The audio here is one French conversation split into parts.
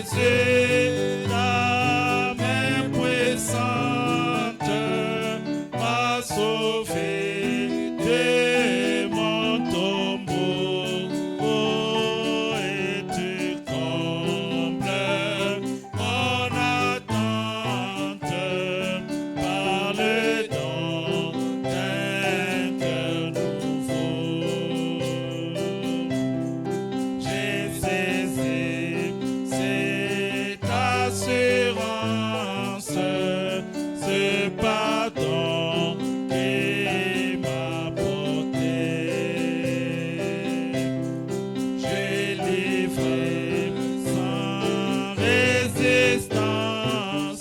Jésus, ta main puissante m'a sauvé de mon tombeau. Oh, et tu combles mon attente par le don d'un cœur nouveau. J'ai saisi cette assurance, ce pardon qui m'a porté. J'ai livré sans résistance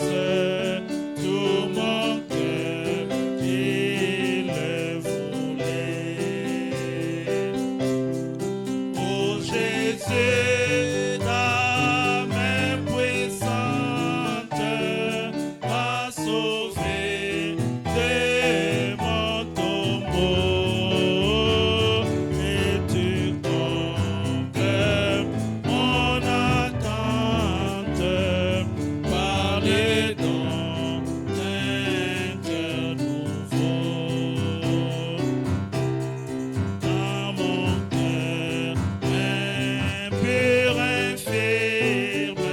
tout mon cœur qui le voulait. Oh Jésus, ta main puissante m'a sauvé de mon tombeau. Et tu combles mon attente par le don d'un cœur nouveau. Dans mon cœur impur, infirme,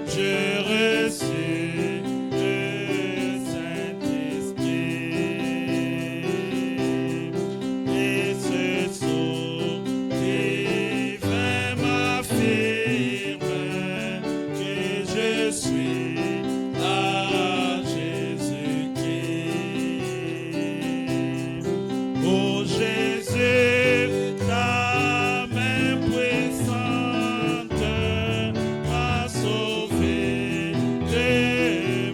je reçus le Saint-Esprit. Et ce sceau divin m'affirme que je suis à Jésus-Christ. Oh Jésus, ta main puissante m'a sauvé de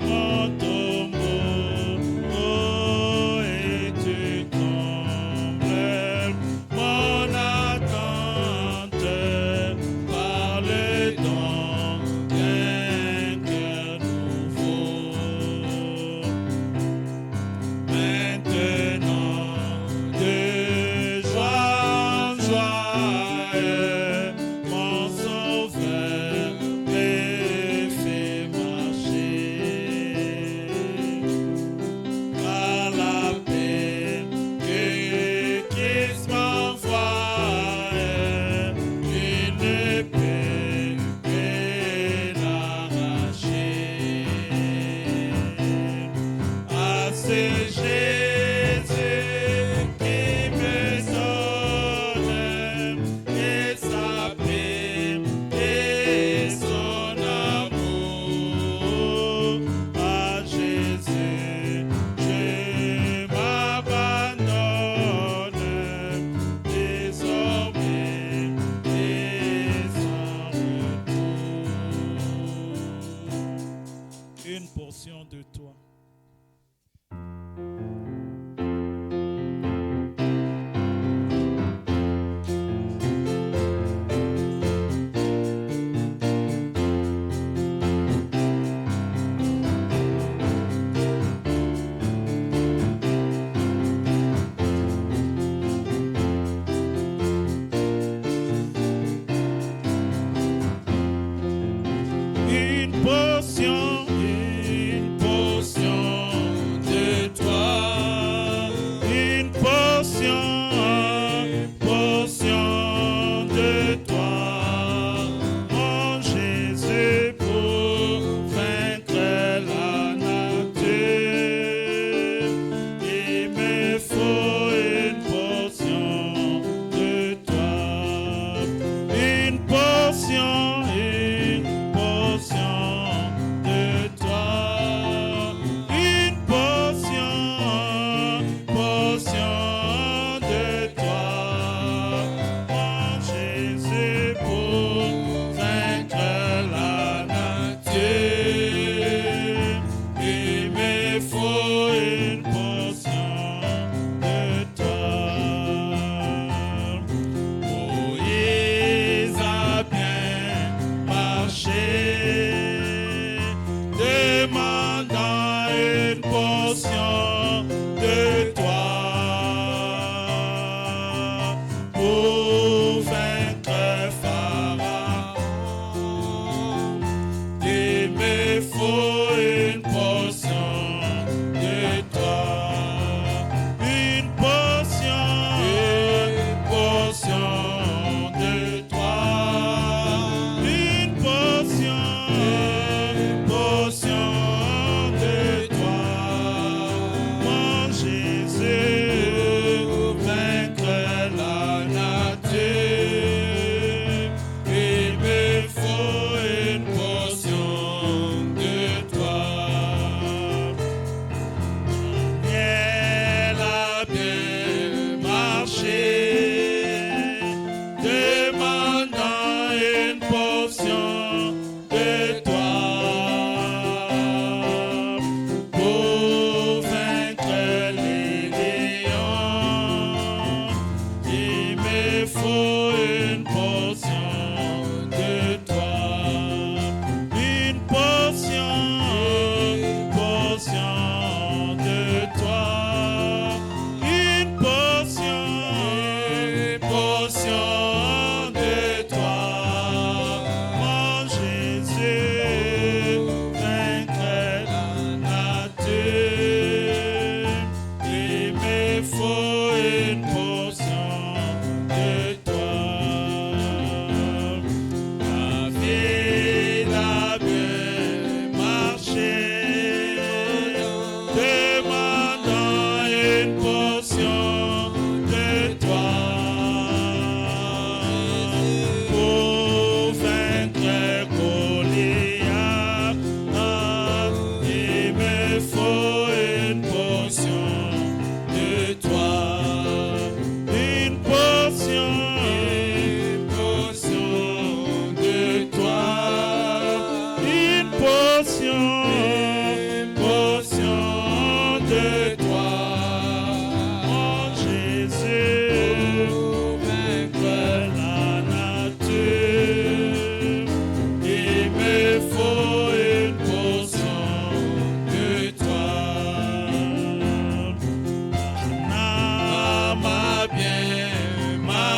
mon tombeau. Oh, et tu combles mon attente par le don d'un cœur nouveau. Maintenant, de joie en joie, mon sauveur me fait marcher. Par la paix que Christ m'envoie, il ne peut que l'arracher. À ce Jésus qui me sonne et sa paix et son amour. À Jésus, je m'abandonne désormais et sans retour. Une portion de toi. Une portion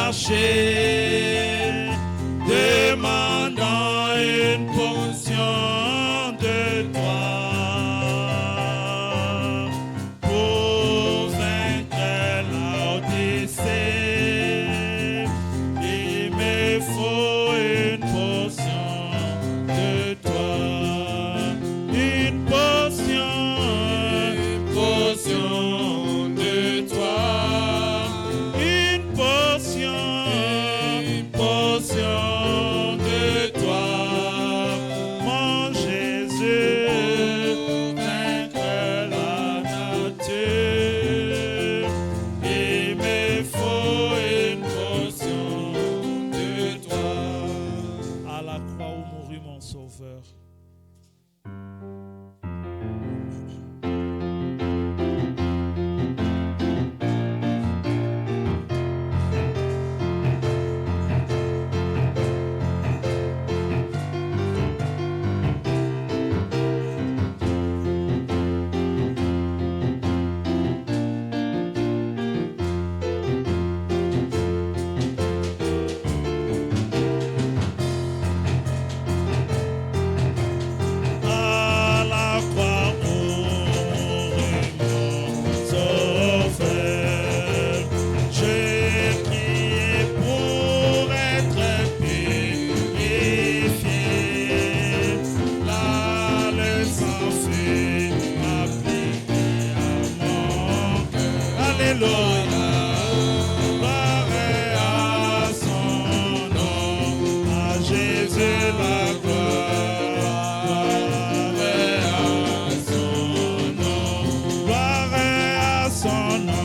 marcher, demandant une portion de toi. Pour vaincre l'Odyssée, il me faut une portion de toi. Une portion de toi. Une portion de toi. Mon Jésus, vaincre la nature. Il me faut une portion de toi. À la croix où mourut mon Sauveur. Gloire à son nom.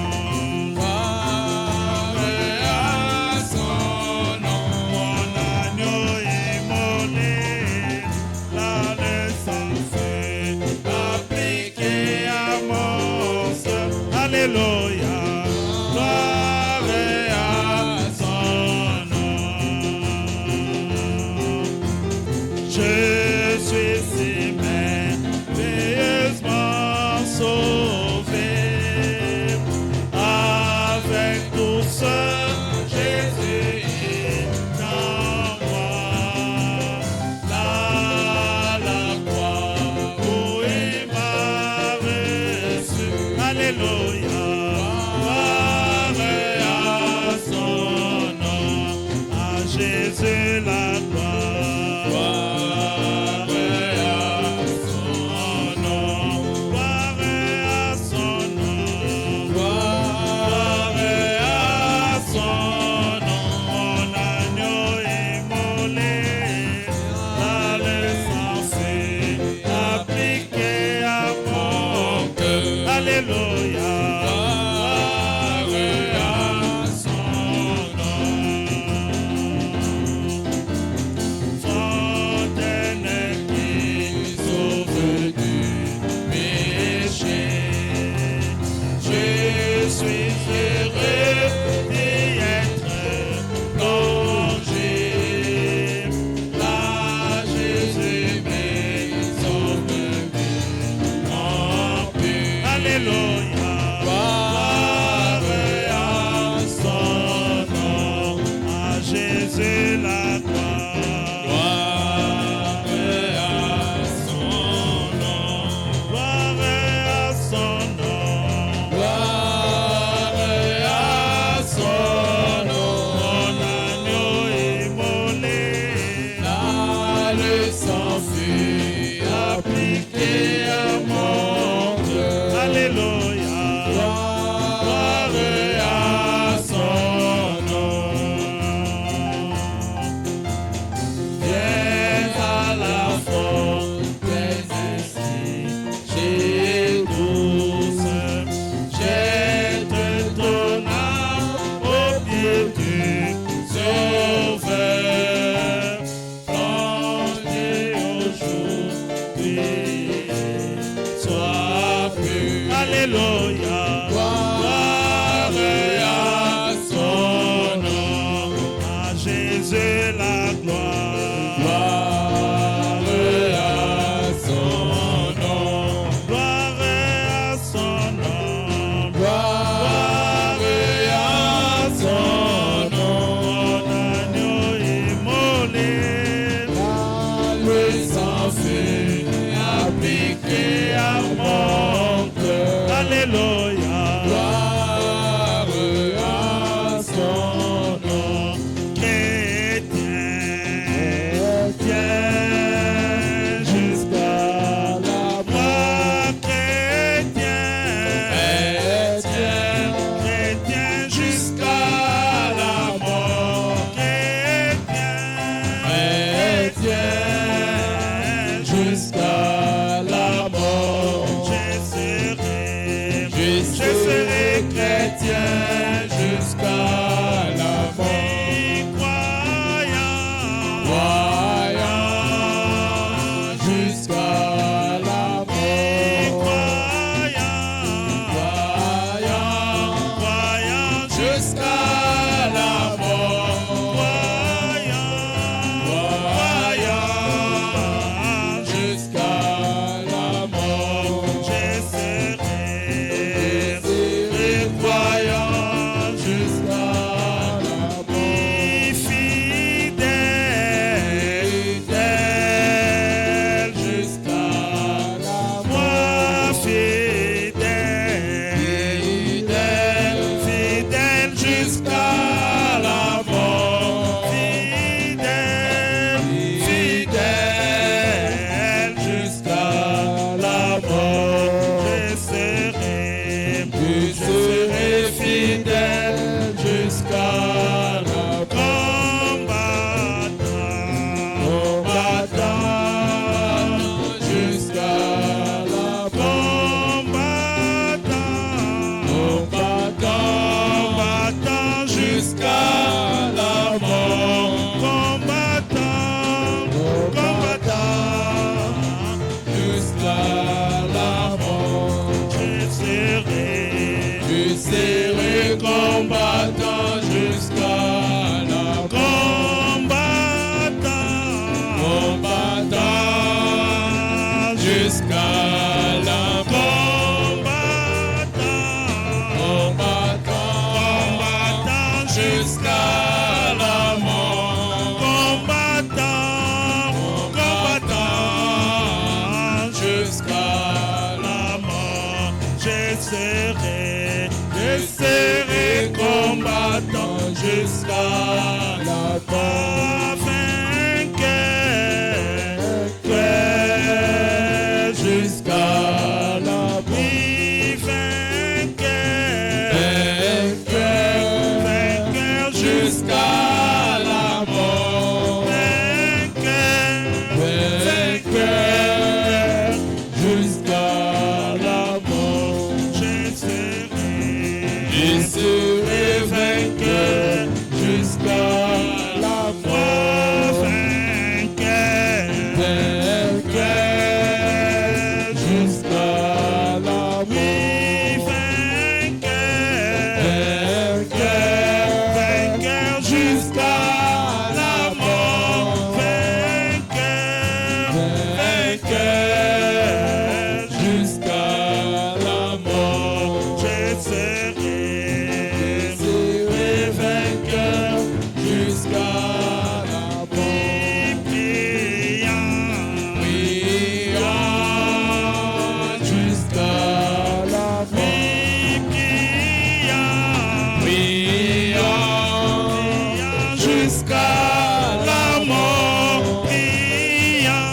jusqu'à la mort, priant,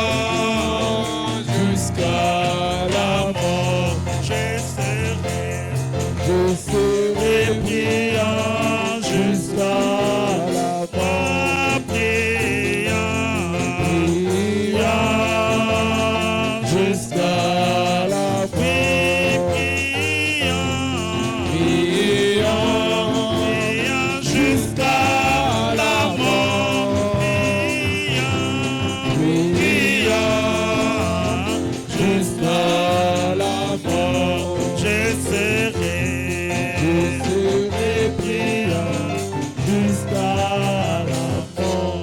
priant, jusqu'à la mort, je serai priant jusqu'à la mort, priant, priant, jusqu'à la mort, priant, priant, jusqu'à la mort, priant, jusqu'à la mort, je serai priant jusqu'à la mort.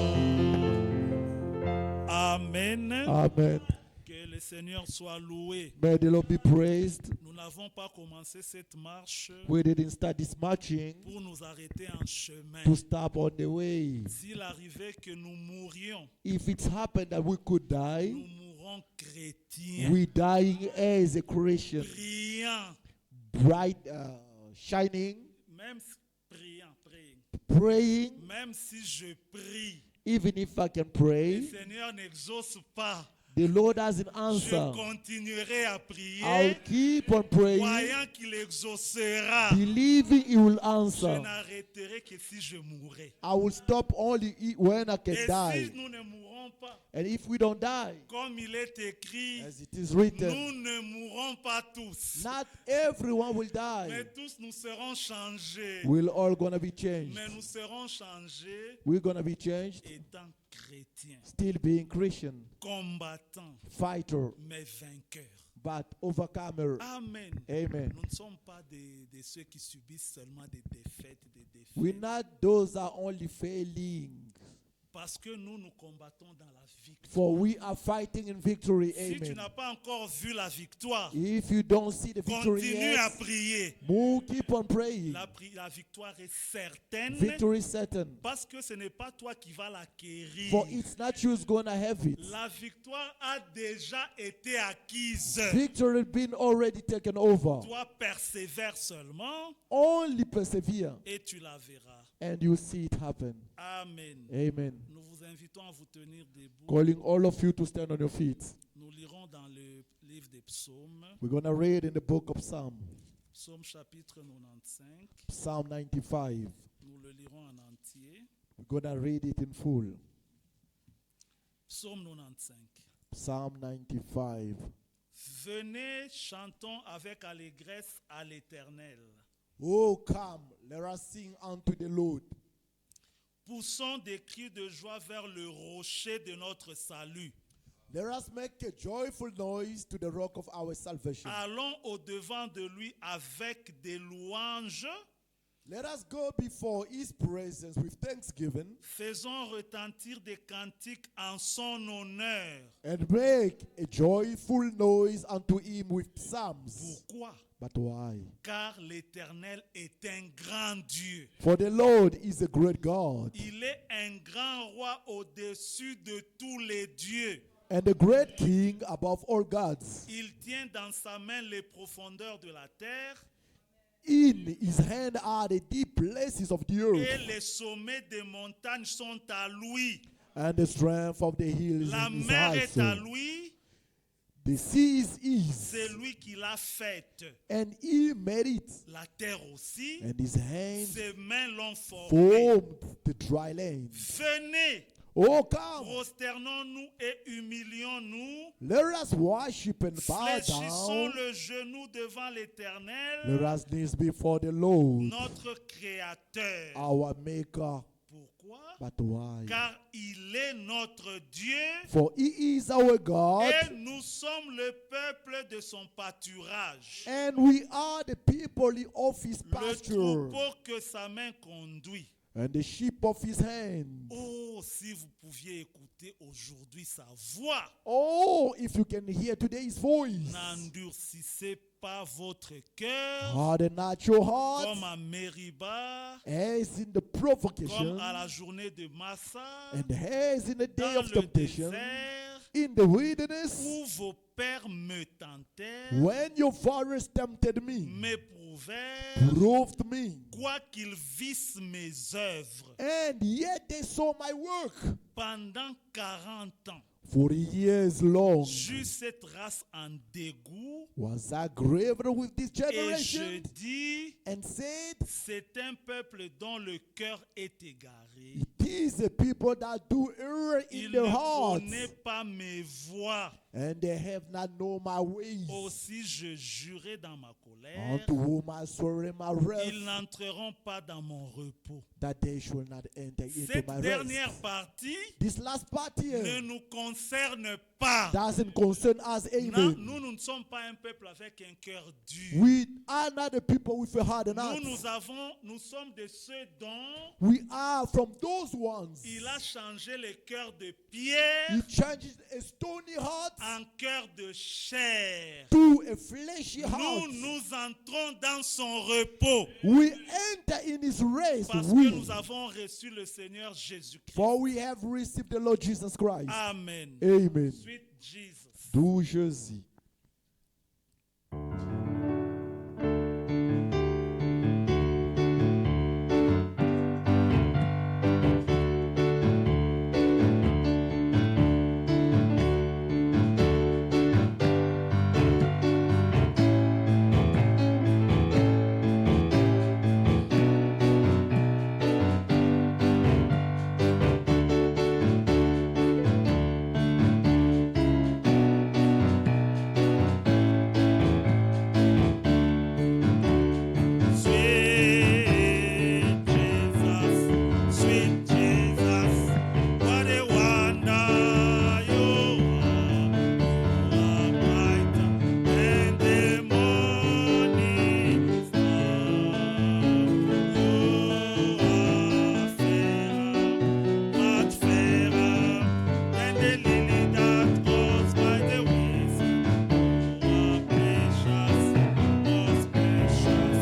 Amen. Amen. Que le Seigneur soit loué. May the Lord be praised. Nous n'avons pas commencé cette marche We didn't start this marching pour nous arrêter en chemin. to stop on the way. S'il arrivait que nous mourions, If it's happened that we could die, nous mourrons chrétiens, we dying as a Christian, priant, bright, shining, même priant, praying. même si je prie, Even if I can le pray, Seigneur n'exauce pas. the Lord doesn't Je answer. continuerai à I'll prier, keep on praying, croyant qu'il exaucera. believing He will Je answer. n'arrêterai que si je mourrai. I will stop only when I can Et die. si nous ne mourrons pas, And if we don't die, comme il est écrit, as it is written, nous ne mourrons pas tous. not everyone will Mais die. tous nous serons changés. We're all gonna be changed. Mais nous serons changés We're gonna be changed, étant chrétiens, still being Christian, combattants, fighter, mais vainqueurs. but overcomer. Amen. Amen. Nous ne sommes pas de ceux qui subissent seulement des défaites, des défaites. We're not those that are only failing, Parce que nous combattons dans la victoire. for we are fighting in victory. Si tu Amen. n'as pas encore vu la victoire, If you don't see the victory continue à yet, prier. move, keep on praying. La victoire est certaine Victory is certain, parce que ce n'est pas toi qui vas l'acquérir. for it's not you's gonna have it. La victoire a déjà été acquise. Victory has been already taken over. Toi persévère seulement Only persevere, et tu la verras. and you see it happen. Amen. Amen. Nous vous invitons à vous tenir debout. Calling all of you to stand on your feet. Nous lirons dans le livre des psaumes, We're gonna read in the book of Psalm, psaume chapitre 95. Psalm 95. Nous le lirons en entier. We're gonna read it in full. Psaume 95. Psalm 95. Venez, chantons avec allégresse à l'Éternel. Oh, come, let us sing unto the Lord. Poussons des cris de joie vers le rocher de notre salut. Let us make a joyful noise to the rock of our salvation. Allons au-devant de lui avec des louanges. Let us go before his presence with thanksgiving Faisons retentir des cantiques en son honneur. and make a joyful noise unto him with psalms. Pourquoi? But why? Car l'Éternel est un grand Dieu. For the Lord is a great God Il est un grand roi au-dessus de tous les dieux. and a great King above all gods. Il tient dans sa main les profondeurs de la terre In his hand are the deep places of the et earth, les sommets des montagnes sont à lui. and the strength of the hills La is mer est à also. lui. The sea is his, C'est lui qui l'a faite. and he made it, La terre aussi. and his hands Ses mains l'ont formée. formed the dry land. Venez, Oh, come, prosternons-nous et humilions-nous. let us worship and bow Fléchissons down. le genou devant Let l'Éternel, us knees before the Lord, notre Créateur. our Maker. Pourquoi? But why? Car il est notre Dieu For he is our God, et nous sommes le peuple de son pâturage. and we are the people of his Le pasture, troupeau que sa main conduit. and the sheep of his hand. Oh, si vous pouviez écouter aujourd'hui sa voix, Oh, if you can hear today's voice, n'endurcissez pas votre cœur harden not your comme heart, à Mériba, as in the comme provocation, à la journée de Massa, and as in the day dans of le temptation, désert, in the wilderness, où vos pères me tentèrent, when your fathers tempted me, m'éprouvèrent prouvèrent, proved me, quoi qu'ils vissent mes œuvres and yet they saw my work. pendant 40 ans. 40 years long J'eus cette race en dégoût was I grieved with this et je generation, dis, and said, c'est un peuple dont le cœur est égaré. it is a people that do err Il in ne their hearts, connaît pas mes voies. and they have not known my ways. Aussi je jurai dans ma colère, Unto whom I swore in my wrath, ils n'entreront pas dans mon repos. that they should not enter into Cette my dernière rest. partie This last part ne here nous concerne pas. doesn't concern us. Non, Amen. nous ne sommes pas un peuple avec un cœur dur. We are not the people with a hardened heart. Nous sommes de ceux dont We are from those ones. il a changé le cœur de pierre He changes a stony heart en cœur de chair. to a fleshy Nous heart. entrons dans son repos We enter in his rest. parce que We, nous avons reçu le Seigneur Jésus-Christ. for we have received the Lord Jesus Christ. Amen. Amen. Sweet Jesus. Doux Jésus. Sweet Jesus, what a wonder you are brighter than the morning star. You are fairer, much fairer than the lily that grows by the wayside. You are precious, most precious.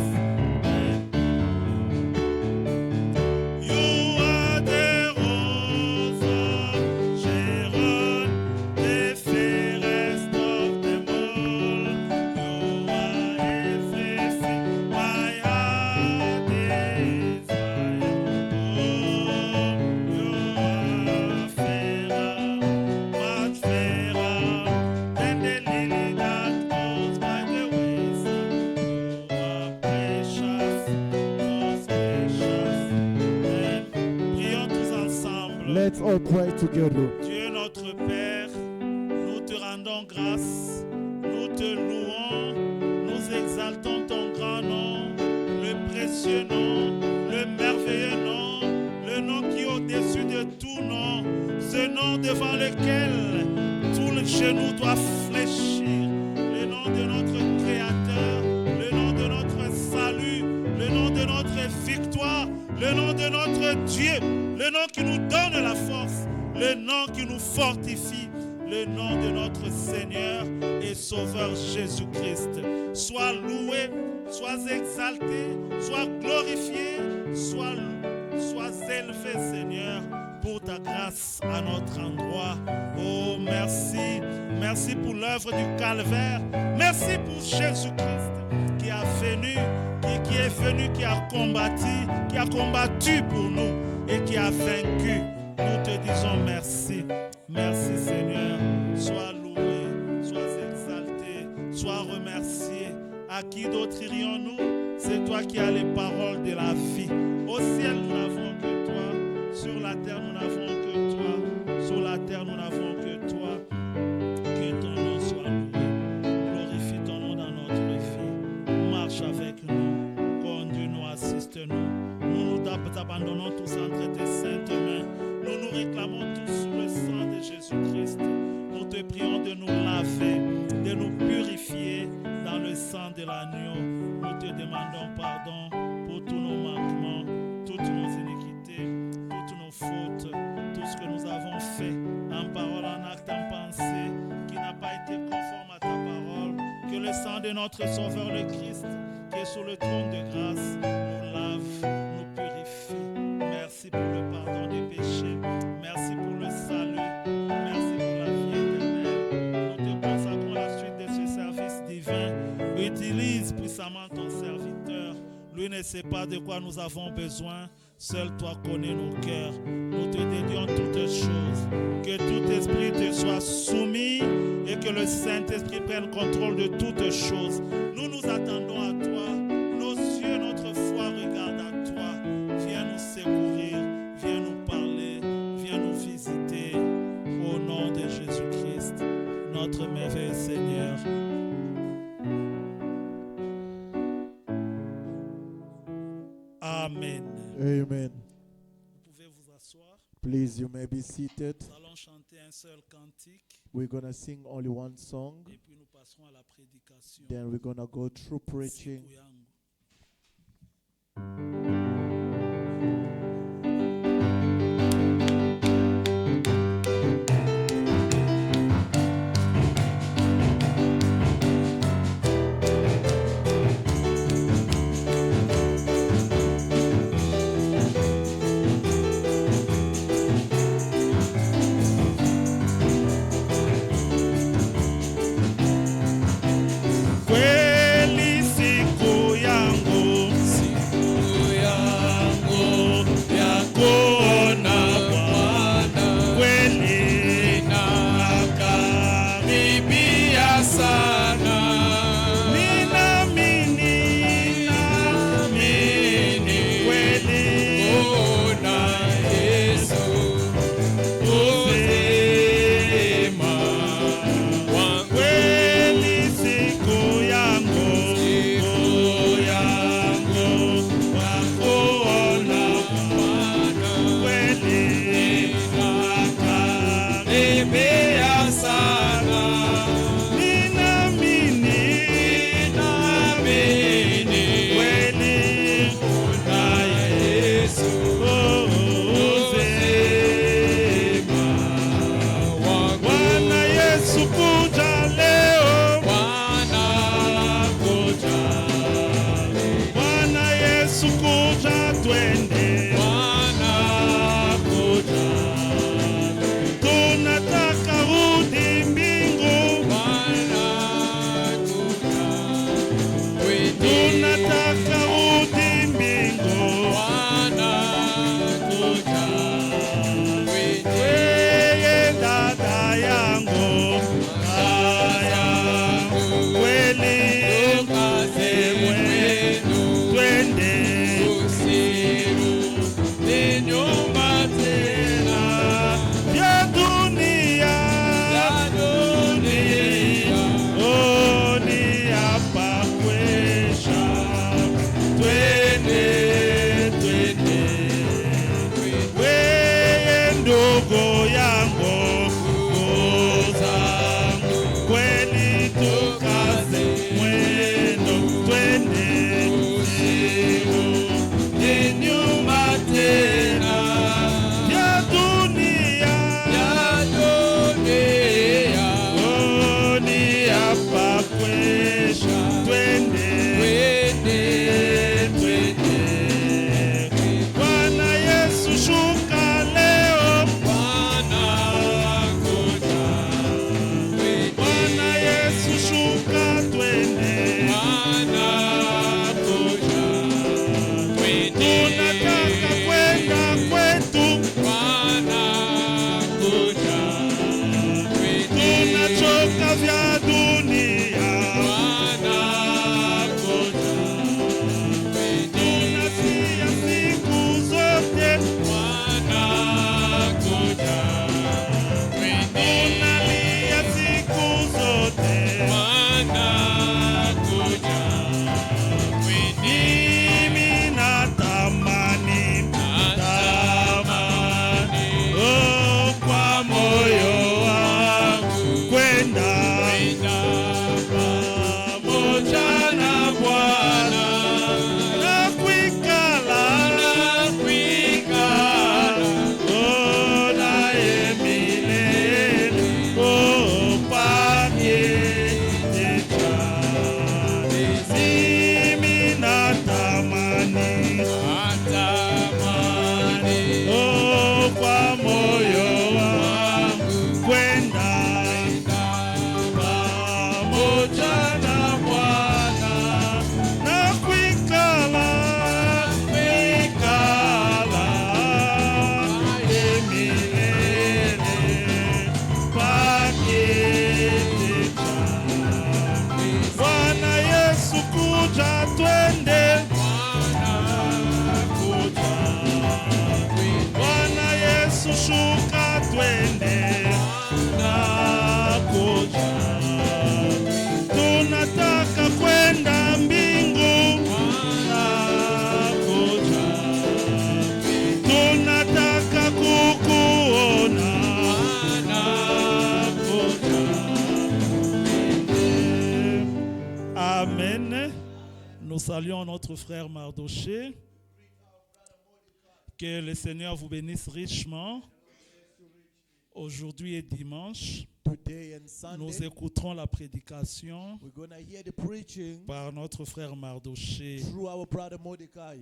You are the rose of Sharon, the fairest of them all. You are everything my heart desires. Oh, you are fairer, much fairer than the lily that grows by the wayside. You are precious, most precious. Prions tous ensemble. Let's all pray together. Dieu notre Père, nous te rendons grâce, nous te louons, nous exaltons ton grand nom, le précieux nom, le merveilleux nom, le nom qui est au-dessus de tout nom, ce nom devant lequel tout le genou doit fléchir, le nom de notre Créateur, le nom de notre salut, le nom de notre victoire, le nom de notre Dieu, le nom qui nous donne la force, le nom qui nous fortifie, le nom de notre Seigneur et Sauveur Jésus-Christ. Sois loué, sois exalté, sois glorifié, sois élevé, Seigneur, pour ta grâce à notre endroit. Oh, merci. Merci pour l'œuvre du calvaire. Merci pour Jésus-Christ qui a venu, qui est venu, qui a combattu pour nous et qui a vaincu. Nous te disons merci. Merci Seigneur. Sois loué, sois exalté, sois remercié. À qui d'autre irions-nous? C'est toi qui as les paroles de la vie. Au ciel, nous n'avons que toi. Sur la terre, nous n'avons que toi. Sur la terre, nous n'avons que toi. Que ton nom soit loué. Glorifie ton nom dans notre vie. Marche avec nous. Conduis-nous, assiste-nous. Nous abandonnons tous entre tes saintes mains. Nous nous réclamons tous sous le sang de Jésus-Christ. Nous te prions de nous laver, de nous purifier dans le sang de l'agneau. Nous te demandons pardon pour tous nos manquements, toutes nos iniquités, toutes nos fautes, tout ce que nous avons fait en parole, en acte, en pensée, qui n'a pas été conforme à ta parole. Que le sang de notre Sauveur le Christ, qui est sur le trône de grâce, nous lave, nous purifie. Merci pour le pardon des péchés. Merci pour le salut. Merci pour la vie éternelle. Nous te consacrons la suite de ce service divin. Utilise puissamment ton serviteur. ne sais pas de quoi nous avons besoin. Seul toi connais nos cœurs. Nous te dédions toutes choses. Que tout esprit te soit soumis et que le Saint-Esprit prenne contrôle de toutes choses. Nous nous attendons à toi. Nos yeux, notre foi regardent à toi. Viens nous secourir. Viens nous parler. Viens nous visiter. Au nom de Jésus-Christ, notre merveilleux Seigneur. Amen. Amen. Vous pouvez vous asseoir. Please, you may be seated. Nous allons chanter un seul cantique We're going to sing only one song. et puis nous passerons à la prédication. Then we're going to go through preaching. Siku yangu. Kweli siku yangu, siku yangu ya kuona Bwana, kweli nakaribia sana. Ninaamini kweli kuona Yesu uzima wangu. Kweli siku yangu wa kuona Bwana, kweli nakaribia sana. Ninaamini kweli kuna Yesu uzima wangu. Bwana Yesu kuja leo, Bwana kuja, Bwana Yesu kuja, twende, Bwana kuja, tunataka rudi mbingu, Bwana kuja, tunataka rudi mbingu, Bwana kuja, weye dada yangu, kweli kaze mwenu, twende usirudi nyuma tena. Vya dunia oh, ni hapa kwisha. Twende weye ndugu yangu, zangu, kweli tukaze mwendo, twende usirudi nyuma tena. Ya dunia oh, ni hapa kwisha. Twende Bwana Yesu shuka leo, saluons notre frère Mardoché. Que le Seigneur vous bénisse richement. Aujourd'hui est dimanche. Today and Nous Sunday, écouterons la prédication we're going to hear the preaching par notre frère Mardoché. through our brother Mordecai.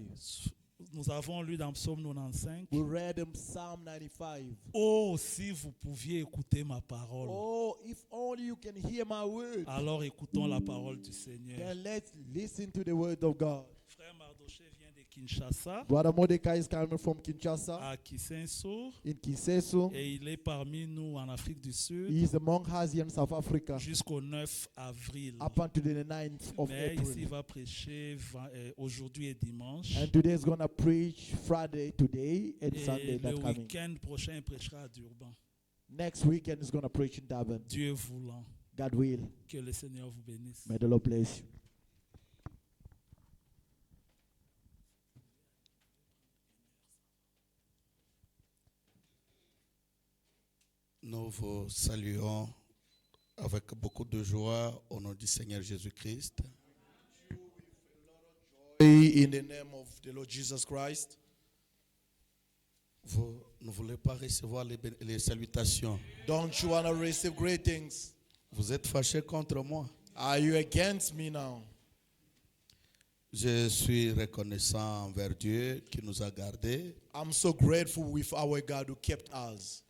Nous avons lu dans Psaume 95. We read in Psalm 95. Oh, si vous pouviez écouter ma parole. Oh, if only you can hear my word, Alors écoutons la parole du Seigneur. then let's listen to the word of God. Frère Mardoché vient de Kinshasa, Brother Mordecai is coming from Kinshasa à Kisenso, in Kiseso. et il est parmi nous en Afrique du Sud He is among us here in South Africa jusqu'au 9 avril. up until the 9th of Mais ici, il April. va prêcher aujourd'hui et dimanche. And today is going to preach Friday today and Sunday Et le that coming. week-end prochain, il prêchera à Durban. Next weekend is going to preach in Durban. Dieu voulant, God will. que le Seigneur vous bénisse. May the Lord bless you. Nous vous saluons avec beaucoup de joie au nom du Seigneur Jésus-Christ. In the name of the Lord Jesus Christ. Vous ne voulez pas recevoir les salutations. Don't you want to receive greetings? Vous êtes fâchés contre moi. Are you against me now? Je suis reconnaissant envers Dieu qui nous a gardés. I'm so grateful with our God who kept us.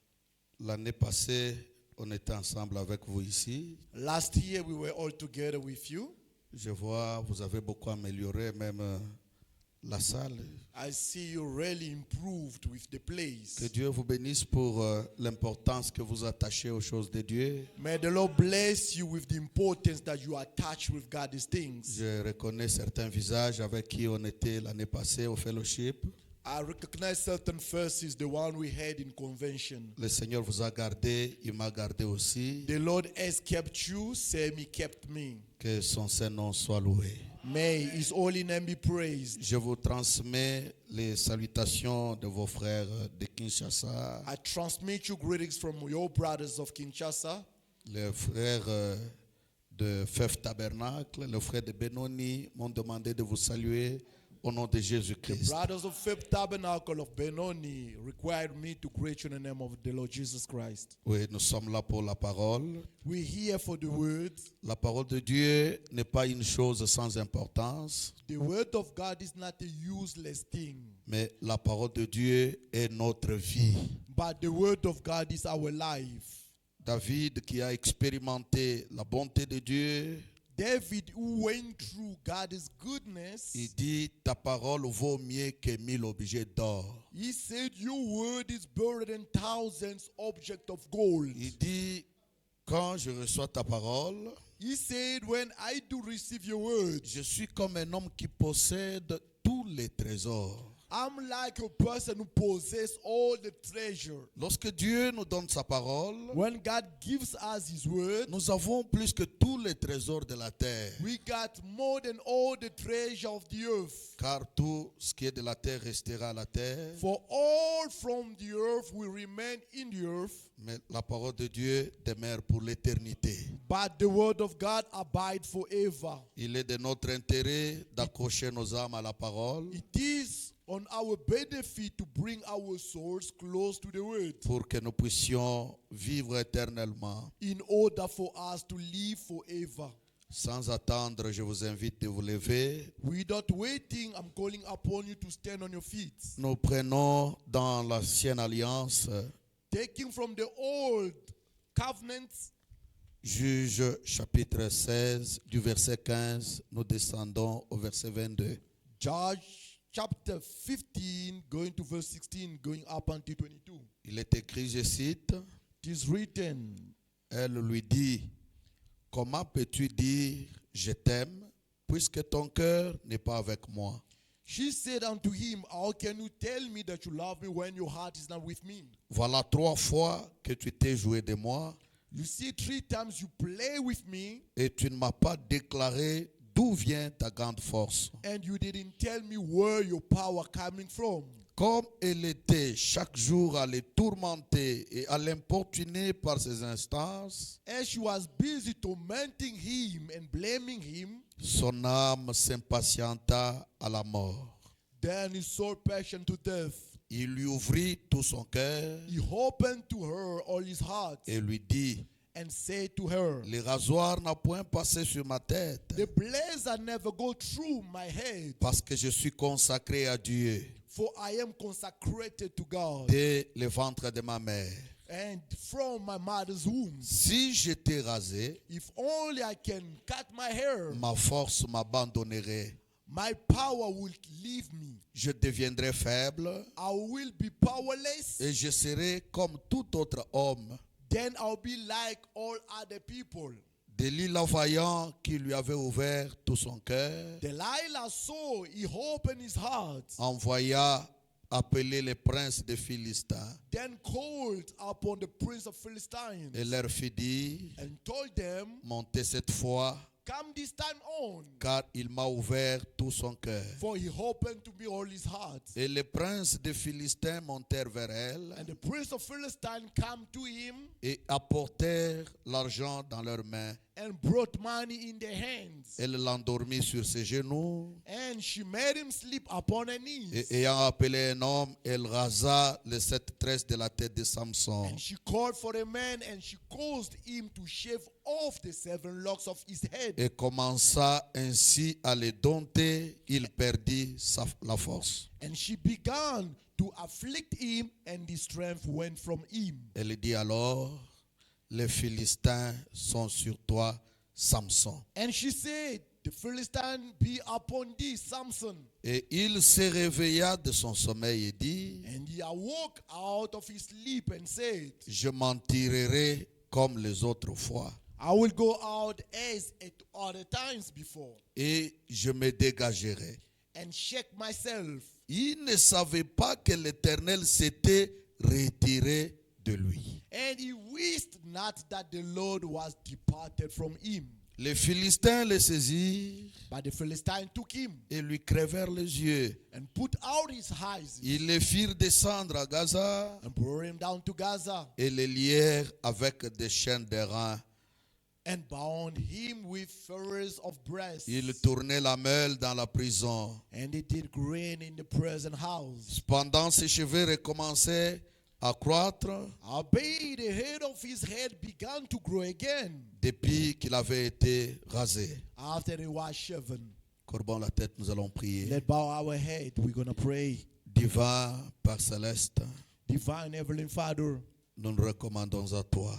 L'année passée, on était ensemble avec vous ici. Last year we were all together with you. Je vois, vous avez beaucoup amélioré même la salle. I see you really improved with the place. Que Dieu vous bénisse pour l'importance que vous attachez aux choses de Dieu. May the Lord bless you with the importance that you attach with God's things. Je reconnais certains visages avec qui on était l'année passée au fellowship. I recognize certain faces, the one we had in convention. Le Seigneur vous a gardé, il m'a gardé aussi. The Lord has kept you, same He kept me. Que son Saint-Nom soit loué. May His holy name be praised. Je vous transmets les salutations de vos frères de Kinshasa, I transmit you greetings from your brothers of Kinshasa, les frères de Fef Tabernacle, les frères de Benoni m'ont demandé de vous saluer au nom de the Jésus-Christ. brothers of Fifth Tabernacle of Benoni required me to greet you in the name of the Lord Jesus Christ. Oui, nous sommes là pour la parole. We're here for the word. La parole de Dieu n'est pas une chose sans importance, The word of God is not a useless thing, mais la parole de Dieu est notre vie. but the word of God is our life. David qui a expérimenté la bonté de Dieu, David, who went through God's goodness, il dit, ta parole vaut mieux que 1000 objets d'or. he said, your word is better than thousands objects of gold. Il dit, quand je reçois ta parole, He said, when I do receive your word, je suis comme un homme qui possède tous les trésors. I'm like a person who possesses all the treasure. Lorsque Dieu nous donne sa parole, When God gives us His word, nous avons plus que tous les trésors de la terre. we got more than all the treasure of the earth. Car tout ce qui est de la terre restera à la terre. For all from the earth will remain in the earth, Mais la parole de Dieu demeure pour l'éternité. but the word of God abide forever. Il est de notre intérêt d'accrocher nos âmes à la parole It is on our benefit to bring our souls close to the word pour que nous puissions vivre éternellement. in order for us to live forever. Sans attendre, je vous invite de vous lever. Without waiting, I'm calling upon you to stand on your feet. Nous prenons dans l'ancienne alliance Taking from the old covenant, Juge chapitre 16 du verset 15, nous descendons au verset 22. Judge chapter 15, going to verse 16, going up until 22. Il est écrit, je cite, It is written, elle lui dit, comment peux-tu dire je t'aime puisque ton cœur n'est pas avec moi? she said unto him, how can you tell me that you love me when your heart is not with me? Voilà 3 fois que tu t'es joué de moi You see, 3 times you play with me et tu ne m'as pas déclaré d'où vient ta grande force. and you didn't tell me where your power coming from. Comme elle était chaque jour à les tourmenter et à l'importuner par ses instances, As she was busy tormenting him and blaming him, Son âme s'impatienta à la mort. Then his soul passion to death. Il lui ouvrit tout son cœur He opened to her all his heart et lui dit, and said to her, le rasoir n'a point passé sur ma tête the blazer never go through my head, parce que je suis consacré à Dieu for I am consecrated to God, dès le ventre de ma mère. and from my mother's womb. Si j'étais rasé, If only I can cut my hair, ma force m'abandonnerait. my power will leave me. Je deviendrais faible I will be powerless. et je serai comme tout autre homme. Then I'll be like all other people. Delilah, voyant qu'il lui avait ouvert tout son cœur, Delilah saw he opened his heart, envoya appeler les princes des Philistins then called upon the prince of Philistines et leur fit dire, and told them, montez cette fois, come this time on, car il m'a ouvert tout son cœur. for he opened to me all his heart. Et les princes des Philistins montèrent vers elle And the prince of Philistines came to him et apportèrent l'argent dans leurs mains. and brought money in their hands. Elle l'endormit sur ses genoux And she made him sleep upon her knees. et ayant appelé un homme, elle rasa les 7 tresses de la tête de Samson. And she called for a man and she caused him to shave off the 7 locks of his head. Et commença ainsi à les dompter, il perdit la force. And she began to afflict him and his strength went from him. Elle dit alors, les Philistins sont sur toi, Samson. And she said, the Philistine be upon thee, Samson. Et il se réveilla de son sommeil et dit, And he awoke out of his sleep and said, je m'en tirerai comme les autres fois. I will go out as at other times before Et je me dégagerai. and shake myself. Il ne savait pas que l'Éternel s'était retiré de lui. And he wist not that the Lord was departed from him. Les Philistins le saisirent But the Philistine took him et lui crevèrent les yeux. and put out his eyes Ils le firent descendre à Gaza and brought him down to Gaza et le lièrent avec des chaînes d'airain. and bound him with furrows of brass. Ils tournaient la meule dans la prison. And they did grain in the prison house. Cependant, ses cheveux recommençaient à croître Albeit the head of his head began to grow again depuis qu'il avait été rasé. after he was shaven. Courbons la tête, nous allons prier. Let's bow our head. We're going to pray. Divin Père Céleste, Divine Heavenly Father, nous nous recommandons à toi.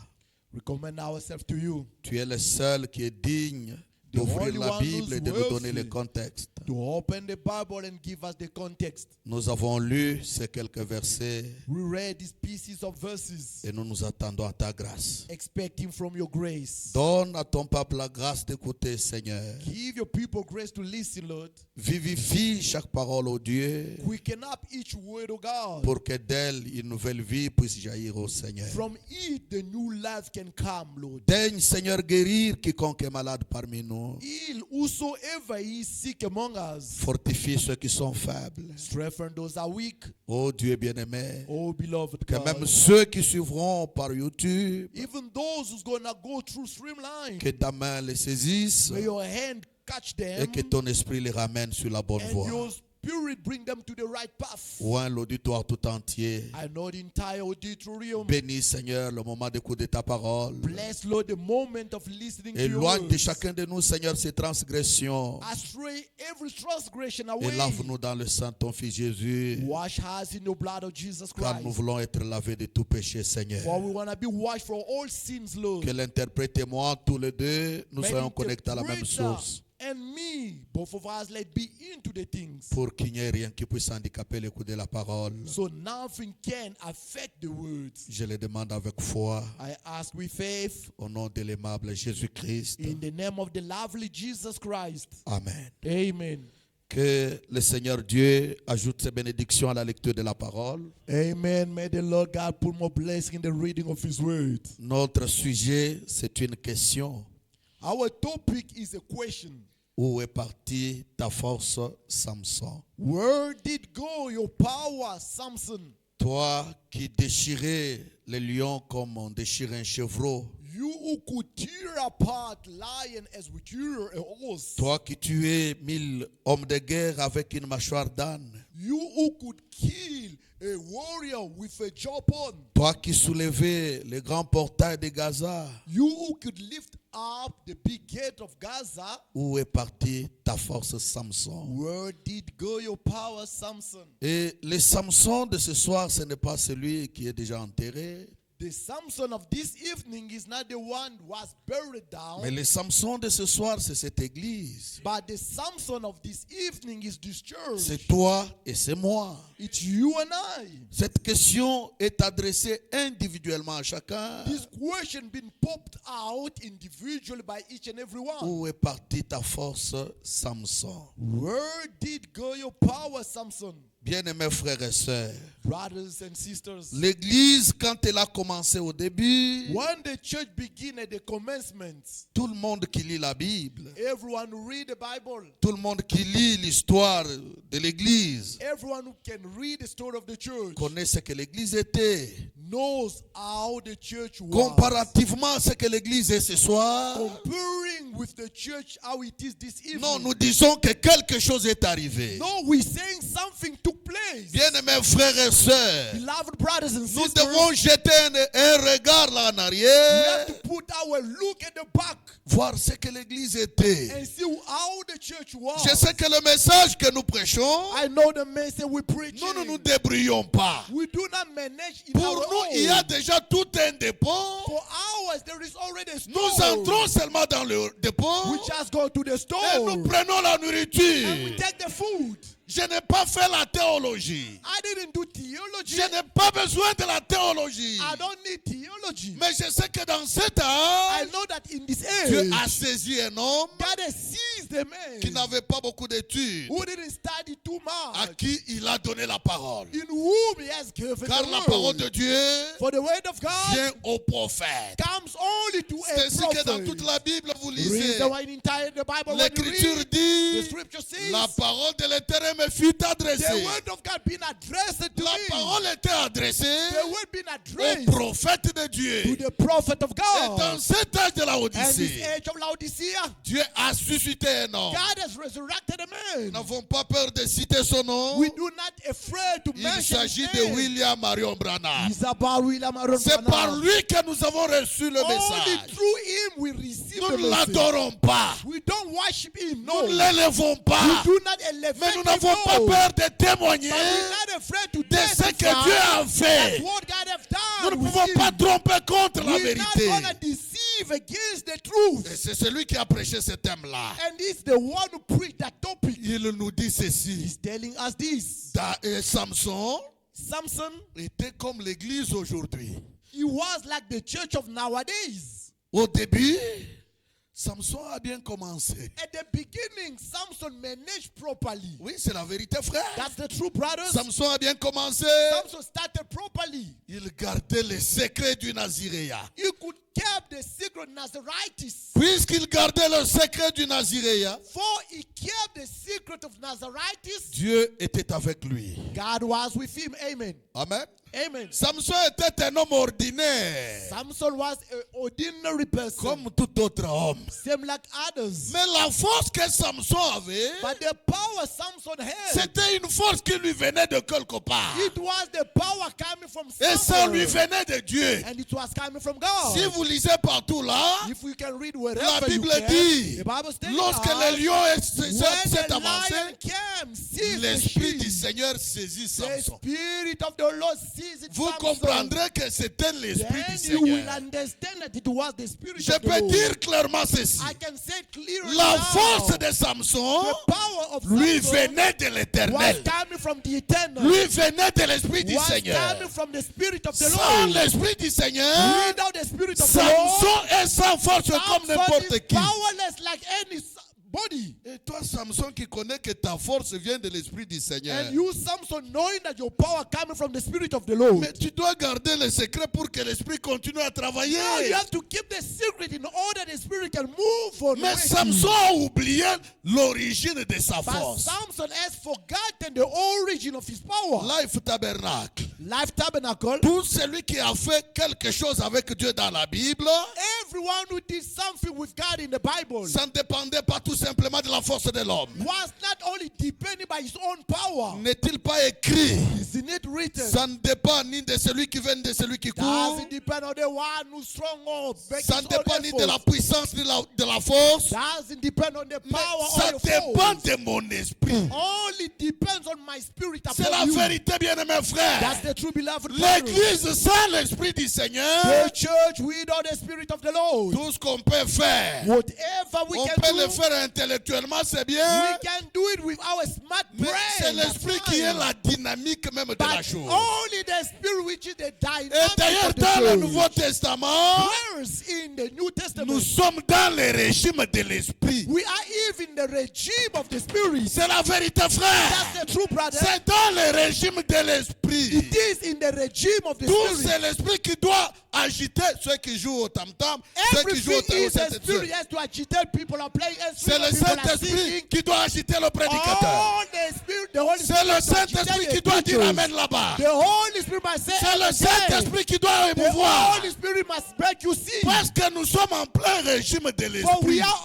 we commend ourselves to you Tu es le seul qui est digne d'ouvrir only la one Bible et de who's nous donner le worthy contexte. to open the Bible and give us the context. Nous avons lu ces quelques versets We read these pieces of verses et nous nous attendons à ta grâce. expecting from your grace. Donne à ton peuple la grâce d'écouter, Seigneur. Give your people grace to listen, Lord. Vivifie chaque parole, ô Dieu, Quicken up each word, of God. pour que d'elle une nouvelle vie puisse jaillir, ô Seigneur. From it, the new life can come, Lord. Daigne, Seigneur, guérir quiconque est malade parmi nous. Heal whosoever is sick among us. Fortifie ceux qui sont faibles. Strengthen those that are weak. Ô Dieu bien-aimé, Oh, beloved que God. même ceux qui suivront par YouTube, Even those who's going to go through Streamline, que ta main les saisisse may your hand catch them et que ton esprit les ramène sur la bonne and voie. your spirit bring them to the right path. Oint l'auditoire tout entier. I know the entire auditorium. Bénis, Seigneur, le moment d'écouter ta parole. Bless, Lord, the moment of listening to your Éloigne de words. chacun de nous, Seigneur, ces transgressions. Astray every transgression Et away. lave-nous dans le sang de ton Fils Jésus. Wash us in the blood of Jesus Car nous Christ. voulons être lavés de tout péché, Seigneur. For we want to be washed from all sins, Lord. Que l'interprète et moi, tous les deux, nous May soyons the connectés à la même interpreter source. and me, both of us, let be into the things. Pour qu'il n'y ait rien qui puisse handicaper l'écoute de la parole. So nothing can affect the words. Je le demande avec foi, I ask with faith au nom de l'aimable Jésus-Christ. in the name of the lovely Jesus Christ. Amen. Amen. Que le Seigneur Dieu ajoute ses bénédictions à la lecture de la parole. Amen. May the Lord God put more blessing in the reading of His word. Notre sujet, c'est une question. Our topic is a question. Où est partie ta force, Samson? Where did go your power, Samson? Toi qui déchirais les lions comme on déchire un chevreau, You who could tear apart lion as we tear a horse. Toi qui tuais 1000 hommes de guerre avec une mâchoire d'âne. You who could kill a warrior with a jawbone. Toi qui soulevais les grands portails de Gaza. You who could lift up the big gate of Gaza. Où est partie ta force, Samson? Where did go your power, Samson? Et le Samson de ce soir, ce n'est pas celui qui est déjà enterré. The Samson of this evening is not the one who was buried down. Mais le Samson de ce soir, c'est cette église. But the Samson of this evening is this church. C'est toi et c'est moi. It's you and I. Cette question est adressée individuellement à chacun. This question been popped out individually by each and every one. Où est partie ta force, Samson? Where did go your power, Samson? Bien-aimés frères et sœurs, Brothers and sisters, l'église, quand elle a commencé au début, when the church began at the commencement, tout le monde qui lit la Bible, everyone who read the Bible, tout le monde qui lit l'histoire de l'église, everyone who can read the story of the church, connaît ce que l'église était. knows how the church was. Comparativement à ce que l'église est ce soir, Comparing with the church how it is this evening. non, nous disons que quelque chose est arrivé. No, we're saying something took place. Bien-aimés frères et sœurs, Beloved brothers and nous sisters, devons jeter un regard là en we arrière, have to put our look at the back voir ce que l'église était. and see how the church was. Je sais que le message que nous prêchons, I know the message we preach. nous ne nous débrouillons pas. We do not manage in Pour our nous, own. il y a déjà tout un dépôt. For ours, there is already a store. Nous entrons seulement dans le dépôt We just go to the store et nous prenons la and we nourriture. take the food. Je n'ai pas fait la théologie. I didn't do theology. Je n'ai pas besoin de la théologie. I don't need theology. Mais je sais que dans cet I âge, know that in this Dieu age, a saisi un homme God has seized the man qui n'avait pas beaucoup d'études, who didn't study too à much, qui il a donné la parole. in whom he has given Car the la word. parole de Dieu For the word of God vient au prophète. comes only to C'est a ainsi que dans prophet. toute la Bible, vous Read lisez, the one entire the Bible. When you l'Écriture read, the dit, scripture says, la parole de l'Éternel me fut adressée. the word of God being addressed to La me. parole était adressée The word being au addressed prophète de to Dieu. the prophet of Et dans God. cet âge de la And this Odyssée, age of Laodicea, Dieu a suscité un homme. God has resurrected a Nous man. n'avons pas peur de citer son nom. We do not afraid to Il mention s'agit his de name. William Marion Branham. It's about William Aaron C'est par Branham. lui que nous avons reçu le Only message. through him we receive Nous the ne message. l'adorons pas. We don't worship him, Nous no. ne l'élevons We pas. do not elevate Mais nous him, n'avons pas no. peur de témoigner But we're not afraid to de ce que testify Dieu a fait. what God has Nous done. ne with pouvons him. pas tromper contre la We're not vérité. gonna deceive against the truth. Et c'est celui qui a prêché ce thème-là. And it's the one who preached that topic. Il nous dit ceci. He's telling us this. Samson Samson, était comme l'église aujourd'hui. he was like the church of nowadays. Au début, Samson a bien commencé. At the beginning, Samson managed properly. Oui, c'est la vérité, frère. That's the true, brothers. Samson a bien commencé. Samson started properly. Il gardait les secrets du Naziréa. He could keep the secret Nazaritis. Puisqu'il gardait le secret du Naziréa, For he kept the secret of Nazaritis, Dieu était avec lui. God was with him. Amen. Amen. Amen. Samson était un homme ordinaire, Samson was an ordinary person, comme tout autre homme. same like others. Mais la force que Samson avait, But the power Samson had, c'était une force qui lui venait de quelque part. it was the power coming from Et ça lui somewhere. venait de Dieu. And it was coming from God. Si vous lisez partout là, If we can read la wherever you Bible can, dit, the Bible states lorsque that le lion s'est when the avancé, lion came, seized the l'Esprit du sheep, Seigneur saisit the Samson. Spirit of the Lord seized Vous Samson. comprendrez que c'était l'Esprit du Then you will Seigneur. understand that it was the Spirit Je of the peux Lord. dire clairement ceci. I can say it clearly La now. force de Samson The power of lui Samson venait de was l'Éternel. coming from the eternal. Lui venait de l'Esprit du Was Seigneur. coming from the Spirit of the Sans Lord. l'Esprit du Seigneur, Without the Spirit of the Lord, Samson est sans force comme Samson n'importe is qui. powerless like any body. Et toi, Samson, qui connais que ta force vient de l'Esprit du Seigneur. And you, Samson, knowing that your power coming from the Spirit of the Lord. Mais tu dois garder le secret pour que l'Esprit continue à travailler. Now you have to keep the secret in order the Spirit can move on. Mais Samson a oublié l'origine de sa But force. Samson has forgotten the origin of his power. Life Tabernacle. Life Tabernacle. Tout celui qui a fait quelque chose avec Dieu dans la Bible, Everyone who did something with God in the Bible ça ne dépendait pas tout simplement de la force de l'homme. was not only depending by his own power. N'est-il pas écrit? Isn't it written? Ça ne dépend ni de celui qui vient ni de celui qui court. Doesn't depend on the one who's strong or make Ça his ne own dépend ni de la efforts. puissance ni de la force. Doesn't depend on the Mais power ça or the dépend force. de mon esprit. Only depends on my spirit C'est la upon you. vérité, bien-aimés That's frères. the true beloved brethren. L'église sans l'esprit du Seigneur, The church without the spirit of the Lord. tout ce qu'on peut faire, Whatever we on can peut le do, faire intellectuellement, c'est we bien. can do it with our smart Mais brain. c'est That's l'esprit qui est fine. la dynamique même de la But chose. only the spirit which is the Et dynamic d'ailleurs, of the dans le church. Nouveau Testament, Whereas in the New nous Testament, sommes dans le régime de l'esprit. we are even the regime of the spirit. C'est la vérité, frère. That's the true, brother. C'est dans le régime de l'esprit. It is in the regime of the Tout spirit. c'est l'esprit qui doit agiter ceux qui jouent au tam-tam, ceux qui jouent Everything au is the spirit tam-tam. has to agitate people are playing C'est le instruments, people are Saint-Esprit singing. qui doit agiter le prédicateur. All the spirit, the Holy C'est Spirit le has to Saint-Esprit agitate qui the doit dire preachers. Amen là-bas. The Holy Spirit must say C'est le amen. Saint-Esprit qui doit The émouvoir. Holy Spirit must make you see. Parce que nous sommes en plein régime de For we l'esprit. are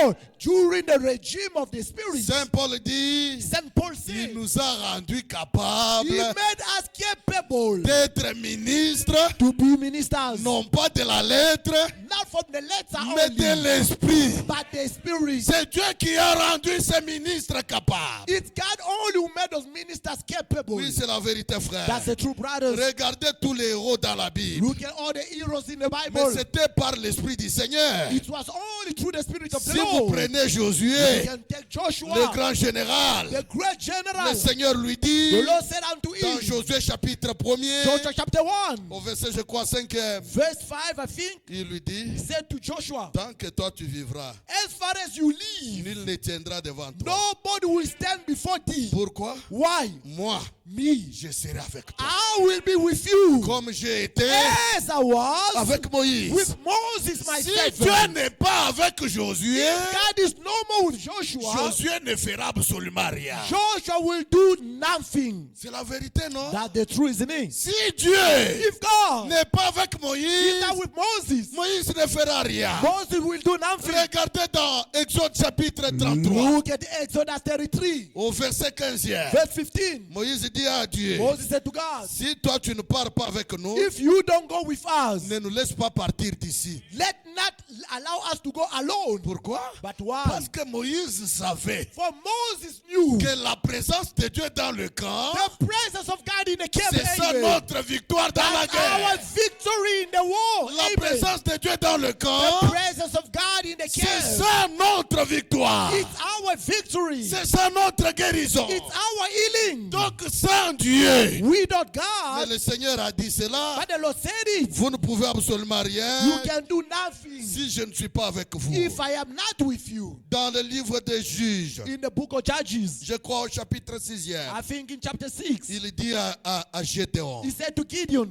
all during the regime of the Spirit. Saint Paul dit, St. Paul il said, nous a rendus He capables made us capable d'être ministres, to be ministers, non pas de la lettre, not from the letter mais de only, l'esprit. but the Spirit. C'est Dieu qui a rendu ces ministres capables. It's God only who made us ministers capable. Oui, c'est la vérité, frère. That's the true, brothers. Regardez tous les héros dans la Bible. Look at all the heroes in the Mais Bible. c'était par l'esprit du Seigneur. It was only through the Spirit of the Si vous Lord. prenez You Josué, can take Joshua, le grand général, the great le general. Seigneur lui The dit, Lord said unto dans him, Josué chapitre 1er, Joshua chapter 1, au verset, je crois, 5e, verse 5, I think, il lui dit, he said to Joshua, tant que toi tu vivras, as far as you live, nul ne tiendra devant toi. nobody will stand before thee. Pourquoi? Why? Moi, Me. je serai avec toi. I will be with you. Comme j'ai été As I was avec Moïse. with Moses, my Si servant. Dieu n'est pas avec Josué, God is no more with Joshua. Josué ne fera absolument rien. Joshua will do nothing. C'est la vérité, non? That's the truth, isn't it? Si Dieu If God n'est pas avec is Moïse, not with Moses, Moïse ne fera rien. Moses will do nothing. Regardez dans Exode chapitre 33, Look at Exodus 33, au verset 15e. verse 15. Moïse dit à Dieu, Moses said to God, si toi tu ne pars pas avec nous, if you don't go with us, ne nous laisse pas partir d'ici. let not allow us to go alone. Pourquoi? But why? Parce que Moïse savait For Moses knew que la présence de Dieu dans le camp, the presence of God in the camp. c'est ça Amen. notre victoire dans la That's our guerre. victory in the war. La Amen. présence de Dieu dans le The camp, presence of God in the c'est camp. ça notre victoire. It's our victory. C'est ça notre guérison. It's our healing. Donc sans Dieu, Without mais God, le Seigneur a dit cela, but the Lord said it. vous ne pouvez absolument You rien can do nothing si je ne suis pas avec vous. if I am not with you. Dans le livre des juges, In the book of Judges, je crois au chapitre I 6e, think in chapter 6, il dit à Gédéon, he said to Gideon,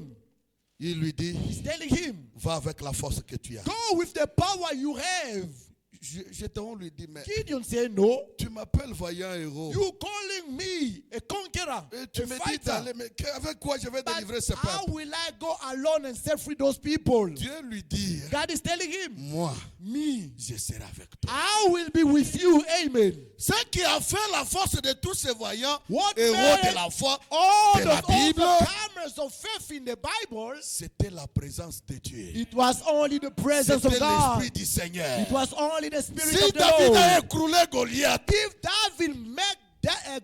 il lui dit, he's telling him, va avec la force que tu as. go with the power you have. Gédéon lui dit, mais Gideon said, no, tu m'appelles vaillant héros. you calling me a conqueror, Et tu a me dis fighter. d'aller, mais avec quoi je vais But délivrer ce how peuple? will I go alone and set free those people? Dieu lui dit, God is telling him, moi, me, je serai avec toi. I will be with you. Amen. Ce qui a fait la force de tous ces voyants, What héros made de la foi, all de la those Bible, overcomers of faith in the Bible, c'était la présence de Dieu. it was only the presence of C'était God. l'esprit du Seigneur. It was only the Spirit Si of the David Lord. a écroulé Goliath, If David made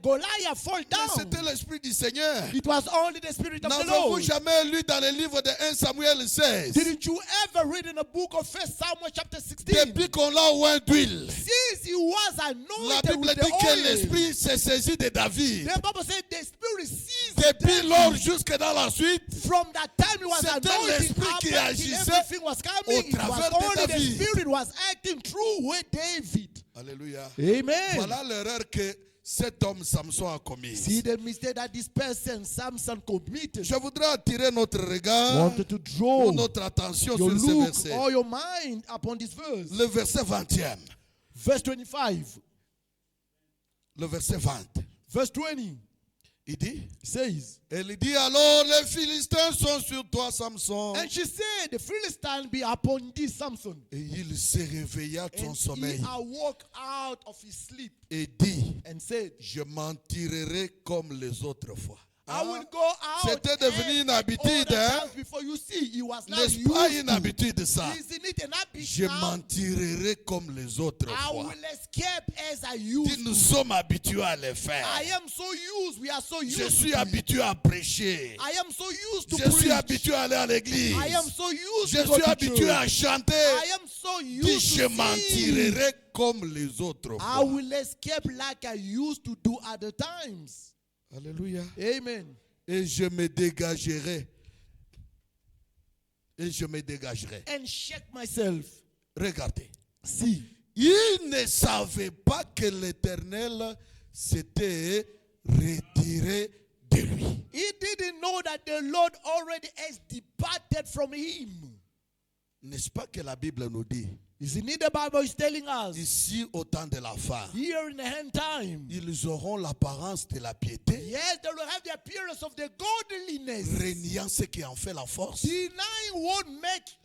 Goliath fall mais down, c'était l'esprit du Seigneur. it was only the Spirit of the N'avez-vous Lord. jamais lu dans le livre de 1 Samuel 16, Didn't you ever read in the book of 1 Samuel chapter 16? depuis qu'on l'a oint d'huile, Since he was la anointed Bible with dit the que oil, l'esprit s'est saisi de David. the Bible said the Spirit seized Depuis lors David. jusque dans la suite, From that time he was C'était anointed l'esprit up qui until agissait everything was coming. au It was travers de only the David. Spirit was acting through with David. Alléluia. Amen. Voilà l'erreur que cet homme Samson a commise. See the mistake that this person Samson committed. Je voudrais attirer notre regard, Wanted to draw ou notre attention your sur ce look verset. or your mind upon this verse. Le verset 20e. Verse 25. Le verset 20. Verse 20. Il dit, says, elle dit alors les Philistins sont sur toi, Samson. and she said, the Philistine be upon thee, Samson. Et il se réveilla de son And sommeil he awoke out of his sleep et dit, and said, je m'en tirerai comme les autres fois. I will go out. C'était devenu une habitude, hein? Before you see, he was not N'est-ce used pas to. une habitude ça? Isn't it an habit Je now? m'en tirerai comme les autres I fois. will escape as I Si used nous to. sommes habitués à le faire. I am so used. We are so used. Je suis to it. habitué à prêcher. I am so used to Je suis preach. habitué à aller à l'église. I am so used Je to go suis to habitué church. à chanter. I am so Dis, used je to m'en sing. tirerai comme les autres I fois. will escape like I used to do at the times. Alléluia. Amen. Et je me dégagerai. Et je me dégagerai. And shake myself. Regardez. See. Il ne savait pas que l'Éternel s'était retiré de lui. He didn't know that the Lord already has departed from him. N'est-ce pas que la Bible nous dit, Isn't it the Bible is telling us? ici au temps de la fin, Here in the end time. ils auront l'apparence de la piété, Yes, they will have the appearance of the godliness. reniant ce qui en fait la force. Denying what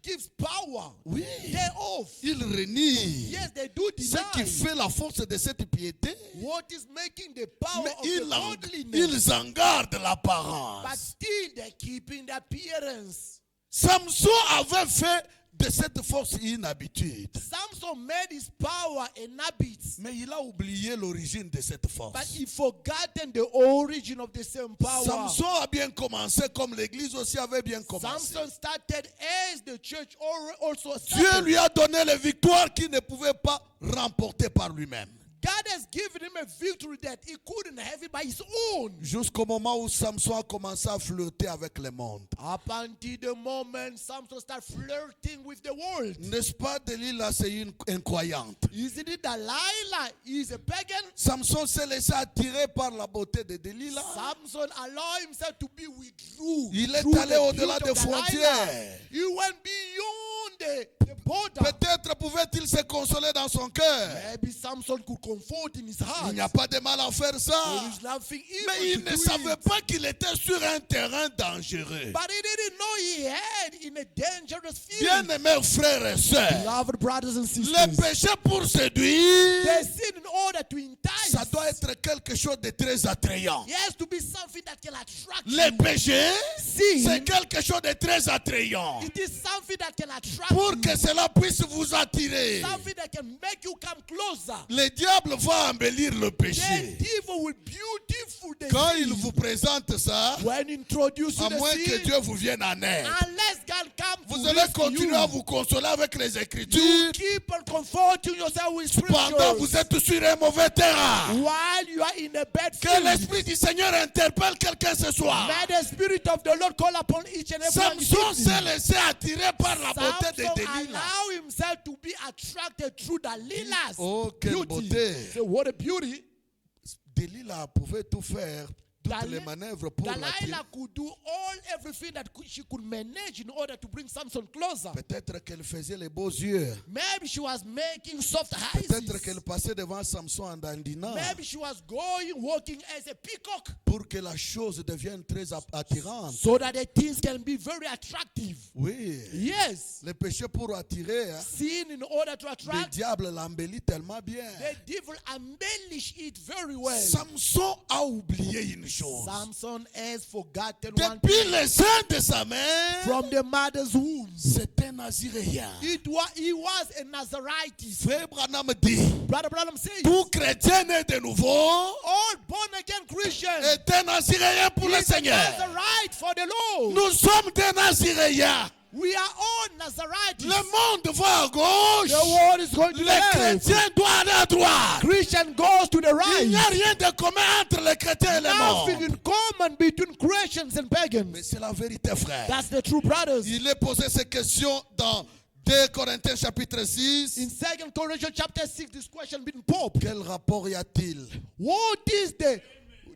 gives power. Oui, Thereof. ils renient Yes, they do ce qui deny fait la force de cette piété, what is making the power mais of the godliness. ils en gardent But l'apparence. still they're keeping the appearance. Samson avait fait de cette force une habitude. Samson made his power an habit. Mais il a oublié l'origine de cette force. But he forgotten the origin of the same power. Samson a bien commencé comme l'église aussi avait bien commencé. Samson started as the church also Dieu started. lui a donné les victoires qu'il ne pouvait pas remporter par lui-même. God has given him a victory that he couldn't have it by his own. Jusqu'au moment où Samson a commencé à flirter avec le monde. Up until the moment Samson started flirting with the world. N'est-ce pas, Delilah, c'est une incroyante. Isn't it Delilah is a pagan? Samson s'est laissé attirer par la beauté de Delilah. Samson allowed himself to be withdrew. Il est through allé the au-delà beauty des of Delilah. frontières. He went beyond the border. Peut-être pouvait-il se consoler dans son cœur. Maybe Samson could comfort in his heart. Il n'y a pas de mal à faire ça. There is nothing evil Mais il to ne do savait it. pas qu'il était sur un terrain dangereux. But he didn't know he had in a dangerous field. Bien-aimés frères et sœurs, Beloved brothers and sisters, le péché pour séduire, the sin in order to entice, ça doit être quelque chose de très attrayant. it has to be something that can attract Le you. péché, Sin, c'est quelque chose de très attrayant. it is something that can attract Pour you. que cela puisse vous attirer, Something that can make you come closer. le diable va embellir le The péché. devil will beautiful the Quand sin. il vous présente ça, When introduced à to the moins que sin, Dieu vous vienne en aide, unless God comes vous to allez rescue continuer you, à vous consoler avec les you Écritures keep on comforting yourself with pendant que vous scriptures êtes sur un mauvais terrain. while you are in a bad Que field. l'Esprit du Seigneur interpelle quelqu'un ce soir. May the Spirit of the Lord call upon each and every one. Samson s'est laissé attirer par la beauté de Samson Delilah. allow himself to be attracted through Delilah's Oh, quelle beauty. beauté. So what a beauty. Delilah pouvait tout faire, toutes les Dali- manœuvres pour l'attirer. Delilah could do everything that she could manage in order to bring Samson closer. Peut-être qu'elle faisait les beaux yeux. Maybe she was making soft eyes. Peut-être qu'elle passait devant Samson en dandinant Maybe she was walking as a peacock, pour que la chose devienne très attirante. so that the things can be very attractive. Oui. Yes. Le péché pour attirer, hein, Sin in order to le attract, diable l'embellit tellement bien. the devil embellish it very well. Samson a oublié une chose. Samson has forgotten one Depuis thing. le sein de sa mère, From the mother's womb, c'est un Naziréen. he was a Nazarite. Frère Branham dit, Brother Branham says, tout chrétien né de nouveau all born again Christians est un Naziréen pour le is a Seigneur. Nazarite for the Lord. Nous sommes des Naziréens. We are all Nazarites. Le monde va à gauche. The world is going to Le the left. chrétien doit aller à droite. Christian goes to the Il n'y a right. rien de commun entre les chrétiens et le Nothing monde. in common between Christians and Mais pagans. c'est la vérité, frère. That's the true brothers. Il est posé ces questions dans 2 Corinthiens chapitre In 6. 2 Corinthians chapter 6, this question being Pope. Quel rapport y a-t-il What is the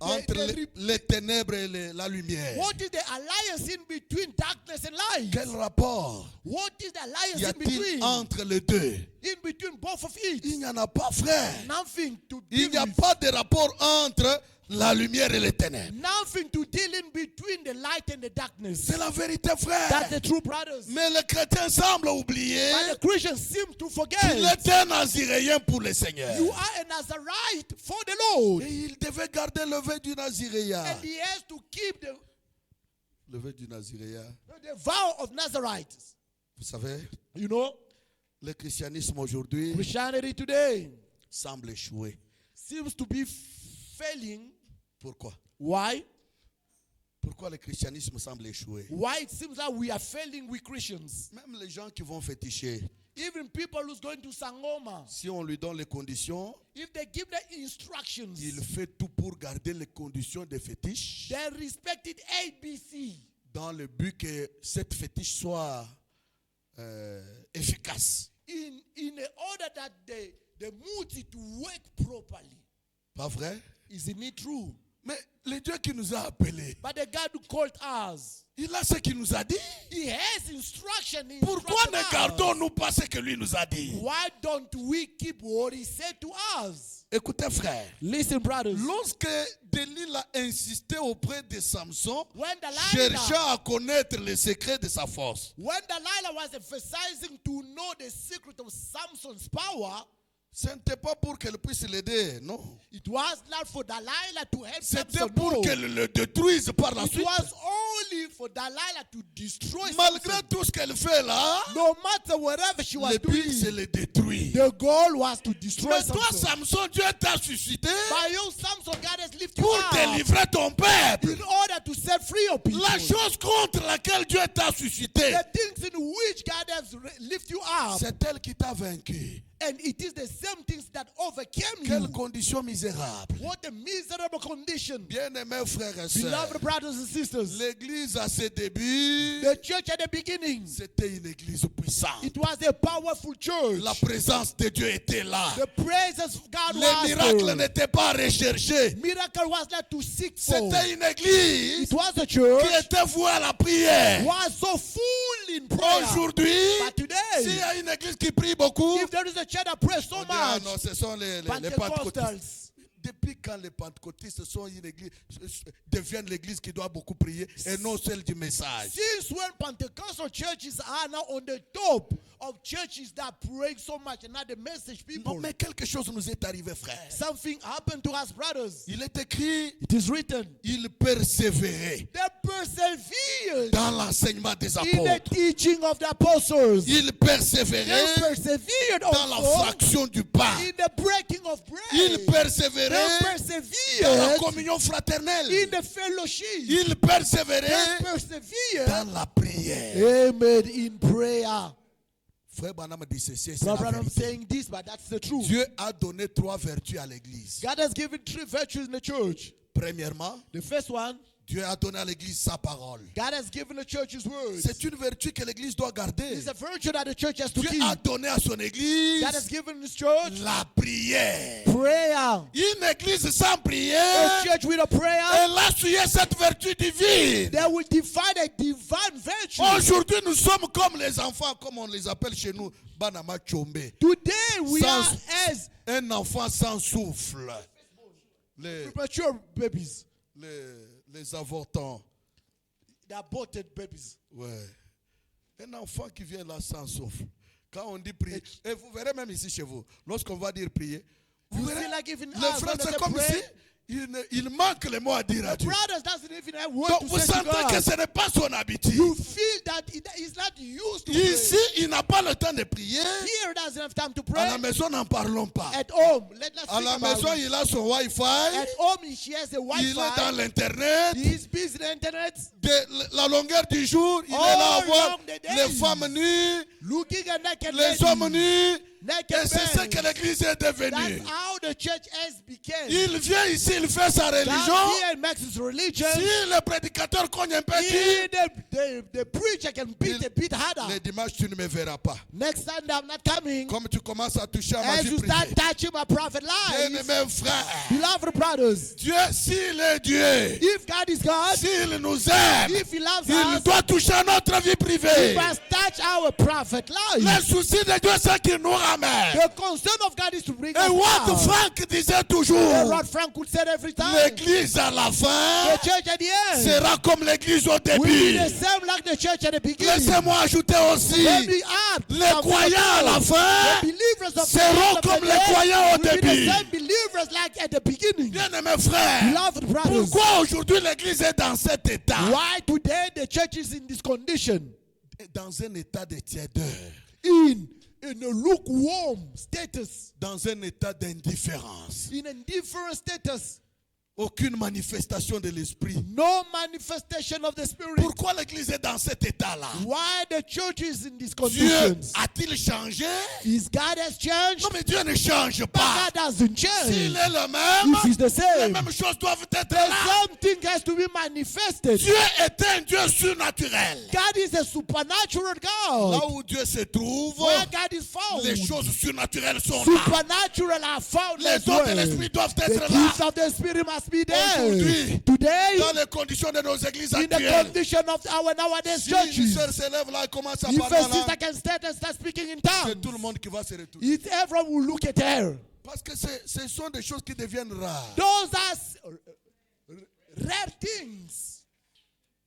entre les ténèbres et la lumière? what is the alliance in between darkness and light? Quel rapport What is the y alliance in a-t-il between? entre les deux? In between both of Il it. n'y en a pas, frère. Nothing to Il do n'y a with. pas de rapport entre la lumière et les ténèbres. Nothing to deal in between the light and the darkness. C'est la vérité, frère. That's the true, brothers. Mais les chrétiens semblent oublier But the Christians seem to forget. qu'il est un naziréen pour le Seigneur. You are a Nazarite for the Lord. Et il devait garder le vœu du naziréen. And he has to keep Le vœu du naziréen. the vow of Nazarite. Vous savez, You know, le christianisme aujourd'hui Christianity today semble échouer. seems to be failing. Pourquoi? Why? Pourquoi le christianisme semble échouer? Why it seems like we are failing with Christians. Même les gens qui vont féticher, Even people who's going to Sangoma, si on lui donne les conditions, if they give the instructions, il fait tout pour garder les conditions de fétiche they respect it ABC dans le but que cette fétiche soit efficace. in order that the mood to work properly. Pas vrai? Isn't it true? Mais le Dieu qui nous a appelés, But the God who called us, il a ce qu'il nous a dit. He has instruction. He Pourquoi instructed ne us. gardons-nous pas ce que lui nous a dit? Why don't we keep what He said to us? Écoutez, frère. Listen, brothers. Lorsque Delilah a insisté auprès de Samson, When cherchant à connaître les secrets de sa force, Delilah was emphasizing to know the secret of Samson's power, ce n'était pas pour qu'elle puisse l'aider, non. it was not for Delilah to help C'était Samson. pour No. qu'elle le détruise par la It suite. was only for Delilah to destroy Malgré Samson. tout ce qu'elle fait là, No matter whatever she was le but c'est doing, le détruire. the goal was to destroy Mais toi, Samson. Samson, Dieu t'a suscité By you, Samson, God has lifted you pour up délivrer ton peuple. in order to set free your people. La chose contre laquelle Dieu t'a suscité, The things in which God has lifted you up, c'est elle qui t'a vaincu. and it is the same things that overcame Quelle you. condition misérable. What a miserable condition. Bien-aimés frères et sœurs, Beloved brothers and sisters, l'église à ses débuts, the church at the beginning, c'était une église puissante. it was a powerful church. La présence de Dieu était là. The praises of God Les miracles was n'étaient pas recherchés. miracle was not to seek for. C'était une église It was a qui church était vouée à la prière. was so full in prayer. Aujourd'hui, But today, s'il y a une église qui prie beaucoup, if there is a church that prays so on dit, ah much, non, ce sont les pentecôtistes. Pentecostals. Depuis quand les pentecôtistes sont une église, deviennent l'église qui doit beaucoup prier et non celle du message? Since when Pentecostal churches are now on the top of churches that pray so much and not the message people? Non, mais quelque chose nous est arrivé, frère. Something happened to us, brothers. Il est écrit, It is written. il persévérait They persevered dans l'enseignement des in the apôtres. teaching of the apostles. Il They persévérait persevered dans la also fraction du pain. in the breaking of bread. Il They persévérait dans la persevered communion fraternelle. in the fellowship. Il They persévérait persevered. dans la prière. Amen. In prayer. Frère Branham dit ceci, c'est No la brother, I'm vérité. saying this, but that's the truth. Dieu a donné 3 vertus à l'église. God has given 3 virtues in the church. Premièrement, The first one, Dieu a donné à l'église sa parole. God has given the church His words. C'est une vertu que l'église doit garder. It's a virtue that the church has to Dieu keep. a donné à son église God has given His church la prière. prayer. Une église sans A prière, church with a prayer, elle a suivi cette vertu divine. they will define a divine virtue. Aujourd'hui, nous sommes comme les enfants, comme on les appelle chez nous, Banama Chombe. Today we Sans- are as Un enfant sans souffle. premature babies, Les avortants. the aborted babies. Ouais. Un enfant qui vient là sans souffle. Quand on dit prier, et vous verrez même ici chez vous, lorsqu'on va dire prier, vous You verrez, see, like even les us, frères, when they c'est say comme pray, si il manque les mots à dire à Dieu. brothers doesn't even have word Donc to vous say to sentez que God. ce n'est pas son habitude. You feel that he's not used to Ici, pray. il n'a pas le temps de prier. Here doesn't have time to À la pray. maison, n'en parlons pas. At home, let's À speak la about maison, it. il a son Wi-Fi. At home, she has a Il est dans Wi-Fi. l'Internet. He's busy on the internet, De la longueur du jour, il est All là à voir along the days. les femmes nues, looking at naked les hommes ladies, nus. Et naked c'est ce que men. l'église est devenue. That's how the church has become. Il vient ici, il fait sa God religion. here makes his religion. Si le prédicateur cogne un peu, Here the preacher can beat a bit harder. le dimanche, tu ne me verras pas. Next Sunday, I'm not coming. Comme tu commences à toucher à ma As vie you start privée. touching my prophet lives, Bien-aimés frères, beloved brothers, Dieu, s'il est Dieu, if God is God, s'il nous aime, if He loves il us, doit toucher à notre vie He privée. must touch our prophet Le lives. souci de Dieu, c'est qu'il nous Amen. The concern of God is to bring Et us what out. Frank disait And toujours, what Frank would say every time. l'église à la fin The church at the end sera comme l'église au will be début. the same like the church at the beginning. Laissez-moi ajouter aussi, Let me add, les croyants à la the fin believers of seront the comme end les croyants au will be début. the same believers like at the beginning. Bien-aimés frères, Beloved brothers, pourquoi aujourd'hui l'église est dans cet état? why today the church is in this condition? Dans un état de tiédeur, In a lukewarm status, dans un état d'indifférence. in a different status, Aucune manifestation de l'esprit. no manifestation of the Spirit. Pourquoi l'église est dans cet état-là? Why the church is in these Dieu conditions? a-t-il changé? Is God has changed? Non, mais Dieu ne change But pas. God hasn't S'il changed. est le même, If he's the les same, mêmes choses doivent être the là. same thing has to be manifested. Dieu est un Dieu surnaturel. God is a supernatural Là God. où Dieu se trouve, Where God is found, les choses surnaturelles sont là. supernatural are found Les as dons de well. l'esprit doivent The être gifts là. of the Spirit must be there. Aujourd'hui, Today, dans les conditions de nos églises in the actuelles, condition of our nowadays si une churches, sœur se lève là et commence à if parler a en sister langue, can stand and start speaking in c'est tout tongues, le monde qui va se retourner. it's everyone will look at her. Parce que ce sont des choses qui deviennent rares. Those are rare things.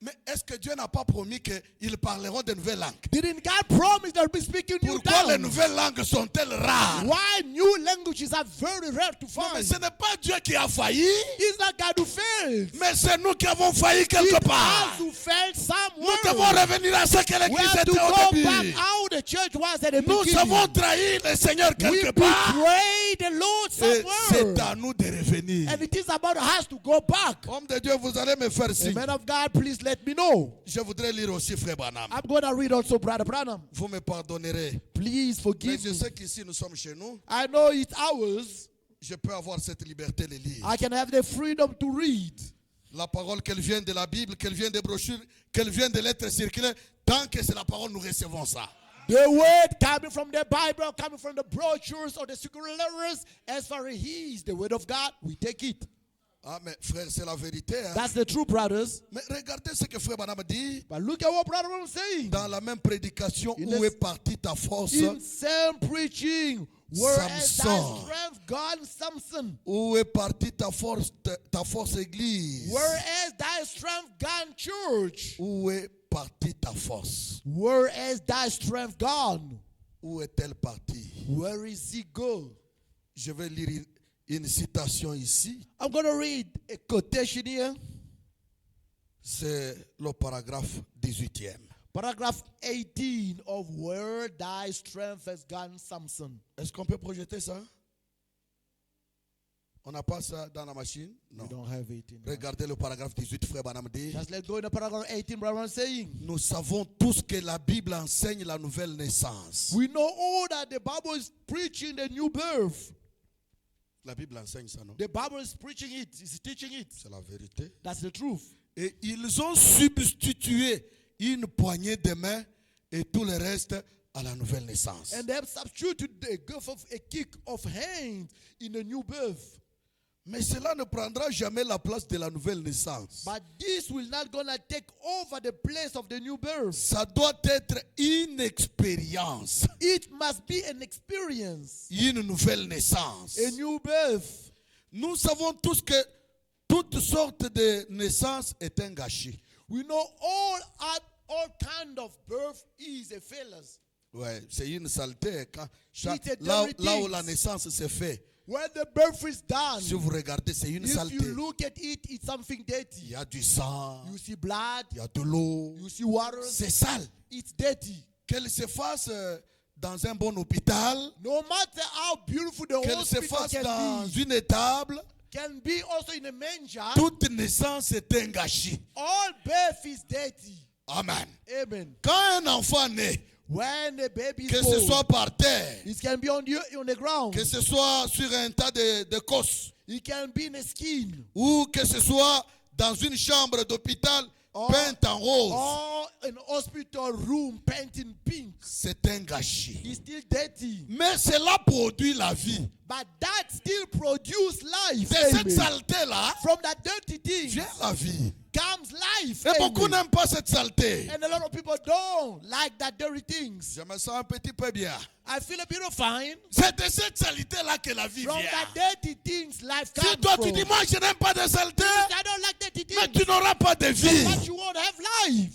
Mais est-ce que Dieu n'a pas promis qu'ils parleront de nouvelles langues? Didn't God promise they'll be speaking new Pourquoi les tongues? nouvelles langues sont-elles rares? Why new languages are very rare to Non, mais find? ce n'est pas Dieu qui a failli, It's not God who fails. mais c'est nous qui avons failli quelque It's part. us who failed Nous devons somewhere. revenir à ce que We l'église have to était au go back début. how the church was at the Nous beginning. avons trahi le Seigneur We quelque part. betrayed the Lord Et c'est somewhere. à nous de revenir. And it is about us to go back. Homme de Dieu, vous allez me faire The signe. man of God, please let me know. Je voudrais lire aussi Frère Branham. I'm going to read also Brother Branham. Vous me pardonnerez. Please Mais forgive je me. sais qu'ici nous sommes chez nous. I know it's ours. Je peux avoir cette liberté de lire. I can have the freedom to read. La parole, qu'elle vienne de la Bible, qu'elle vienne des brochures, qu'elle vienne des lettres circulaires, tant que c'est la parole, nous recevons ça. The word coming from the Bible, coming from the brochures or the circular letters, as far as he is the word of God, we take it. Ah, mais frère, c'est la vérité. Hein? That's the truth, brothers. Mais regardez ce que Frère Branham dit But look at what Brother Branham is saying. dans la même prédication In où the- est partie ta force, In same preaching, whereas thy Samson. strength gone, Samson. où est partie ta force église, Whereas thy strength gone, church. où est partie ta force, Whereas thy strength gone, où est-elle partie? where is he go? Je vais lire une citation ici, I'm going to read a quotation here. c'est le paragraphe 18e. Paragraph 18 of where thy strength has gone, Samson. Est-ce qu'on peut projeter ça? On n'a pas ça dans la machine? Non. We don't have 18. Regardez le paragraphe 18, Frère Branham dit. Just let's go in the paragraph 18, Brother Branham saying. Nous savons tous que la Bible enseigne la nouvelle naissance. We know all that the Bible is preaching the new birth. La Bible enseigne ça, non? The Bible is preaching it, it's teaching it. C'est la vérité. That's the truth. Et ils ont substitué une poignée de main et tout le reste à la nouvelle naissance. And they have substituted the gift of a kick of hand in the new birth. Mais cela ne prendra jamais la place de la nouvelle naissance. But this will not gonna take over the place of the new birth. Ça doit être une expérience, It must be an experience, une nouvelle naissance. a new birth. Nous savons tous que toute sorte de naissance est un gâchis. We know all kind of birth is a failure. Ouais, c'est une saleté. It's a Là où dirty la thing. naissance se fait, When the birth is done, si vous regardez, c'est une if saleté. you look at it, it's something Il dirty. y a du sang, You see blood, il y a de l'eau. you see water, C'est sale. it's dirty. Qu'elle se fasse dans un bon hôpital, No matter how beautiful the qu'elle se hospital fasse can dans be, une étable, can be also in a manger, toute naissance est un gâchis. all birth is dirty. Amen. Amen. Quand un enfant naît, When the baby is que ce born, soit par terre, it can be on the ground. que ce soit sur un tas de cosses, It can be in a skin. ou que ce soit dans une chambre d'hôpital peinte en rose, Or an hospital room painted pink. c'est un gâchis. It's still dirty. Mais cela produit la vie. But that still produces life. De cette Amen. saleté-là From that dirty thing vient la vie. becomes life. Et beaucoup Amen. n'aiment pas cette saleté. And a lot of people don't like that dirty things. Je me sens un petit peu bien. I feel a bit of fine. C'est de cette salité-là que la vie From vient. that dirty things life Si comes toi from. tu dis, moi je n'aime pas de saleté, I don't like dirty mais things. tu n'auras pas de vie. But you won't have life.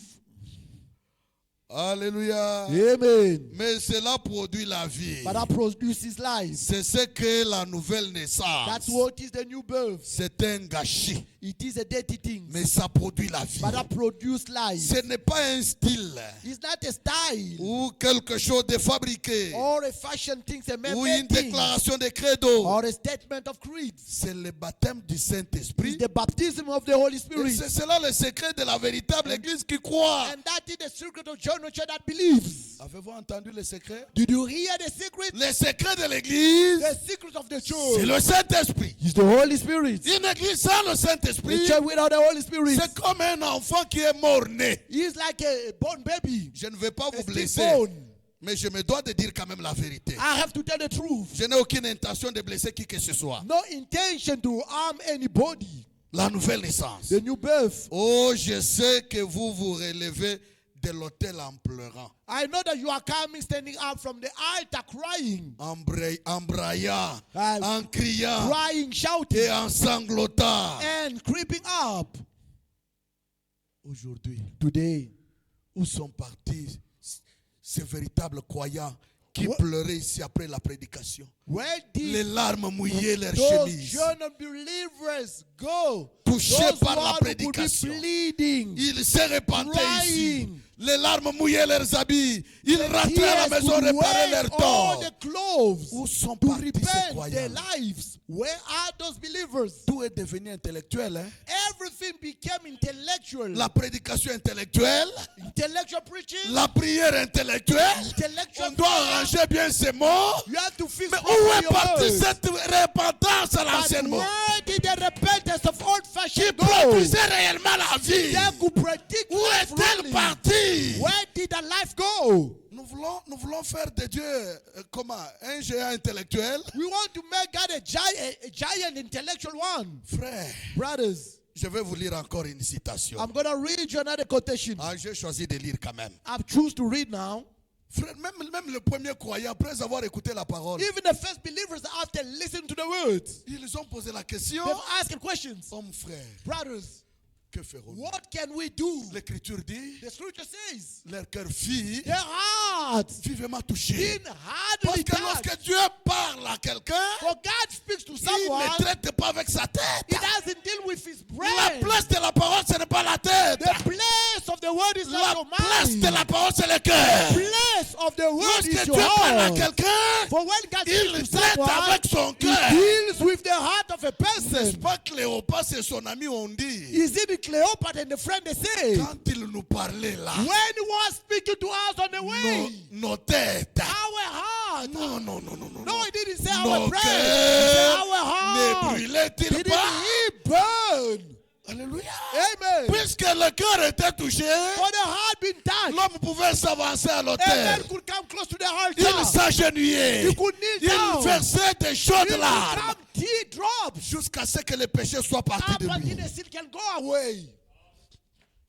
Alléluia. Amen. Mais cela produit la vie. But that produces life. C'est ce que la nouvelle That's naissance. what is the new birth. C'est un gâchis. It is a dirty thing. Mais ça produit la vie. But that produces life. Ce n'est pas un style It's not a style ou quelque chose de fabriqué or a fashion thing, a ou man-made une thing, déclaration de credo. or a statement of creed. C'est le baptême du Saint-Esprit. It's the baptism of the Holy Et Spirit. c'est cela le secret de la véritable église qui croit. And that is the secret of John Church that believes. Avez-vous entendu le secret? Did you hear the secret? Le secret de l'église, The secret of the c'est church le Saint-Esprit. is the Holy Spirit. Une église sans le The Saint-Esprit, church without the Holy Spirit c'est comme un enfant qui est mort-né. is like a born baby. Je ne vais pas vous A blesser, stillborn. mais je me dois de dire quand même la vérité. I have to tell the truth. Je n'ai aucune intention de blesser qui que ce soit. No intention to harm anybody. La nouvelle naissance. The new birth. Oh, je sais que vous vous relevez de l'autel en pleurant, I know that you are coming, standing up from the altar, crying, en braillant, Ah, en criant crying, shouting, et en sanglotant. and creeping up. Aujourd'hui, Today, où sont partis ces véritables croyants qui What? pleuraient ici après la prédication? where Les did larmes mouillaient leurs those chemises. young believers go? Touchés Those par la one who could be prédication. bleeding, Ils se répandaient ici. crying. Les larmes mouillaient leurs habits. Ils rentraient à la tears maison could réparer wet leurs all torts. the clothes Où sont to partis ces repent their croyants? lives. Where are those believers? Tout est devenu intellectuel. Hein? Everything became intellectual. La prédication intellectuelle, Intellectual preaching, la prière intellectuelle. intellectual On doit prayer. arranger bien ces mots. You have to fix Mais all où est your partie words. cette repentance à But l'ancienne mot where did the repentance of old qui fashioned go? produisait réellement la vie? They could predict Où life est-elle really. partie? Where did the life go? Nous voulons faire de Dieu comment? Un géant intellectuel. We want to make God a giant intellectual one. Frère, Brothers, je vais vous lire encore une citation. I'm going to read you another quotation. Ah, j'ai choisi de lire quand même. I've choose to read now. Frère, même le premier croyant, après avoir écouté la parole, Even the first believers, after listening to the words, ils ont posé la question. they've asked questions. Homme frère, Brothers, que ferons-nous? what can we do? L'Écriture dit, The scripture says, leur cœur fut their hearts vivement touché. been Parce hardly que lorsque touched. Dieu parle à quelqu'un, For God speaks to il someone, ne traite pas avec sa He tête. doesn't deal with his La brain. place de la parole, ce n'est pas la tête. The place of the word is La not your place mind. de la parole, c'est le cœur. Place of the word Lorsque is Dieu your parle à heart. quelqu'un, For when God il speaks to traite someone, avec son He cœur. deals with the heart of a N'est-ce person. pas Cléopas et son ami ont dit, Is it Cleopas and the friend they say? quand il nous parlait là, When he was speaking to us on the way, nos têtes. our heart. Non. No, he didn't say Nos our prayer. He said cœurs our ne heart. brûlaient-ils Didn't pas? he burn? Alléluia. Amen. Puisque le cœur était touché, For the heart being touched, l'homme pouvait s'avancer à a man l'autel. could come close to the Il altar. s'agenouillait. He could kneel Il down. versait des He chaudes could larmes come teardrops. jusqu'à ce que le péché soit parti Up de until lui. the sin can go away.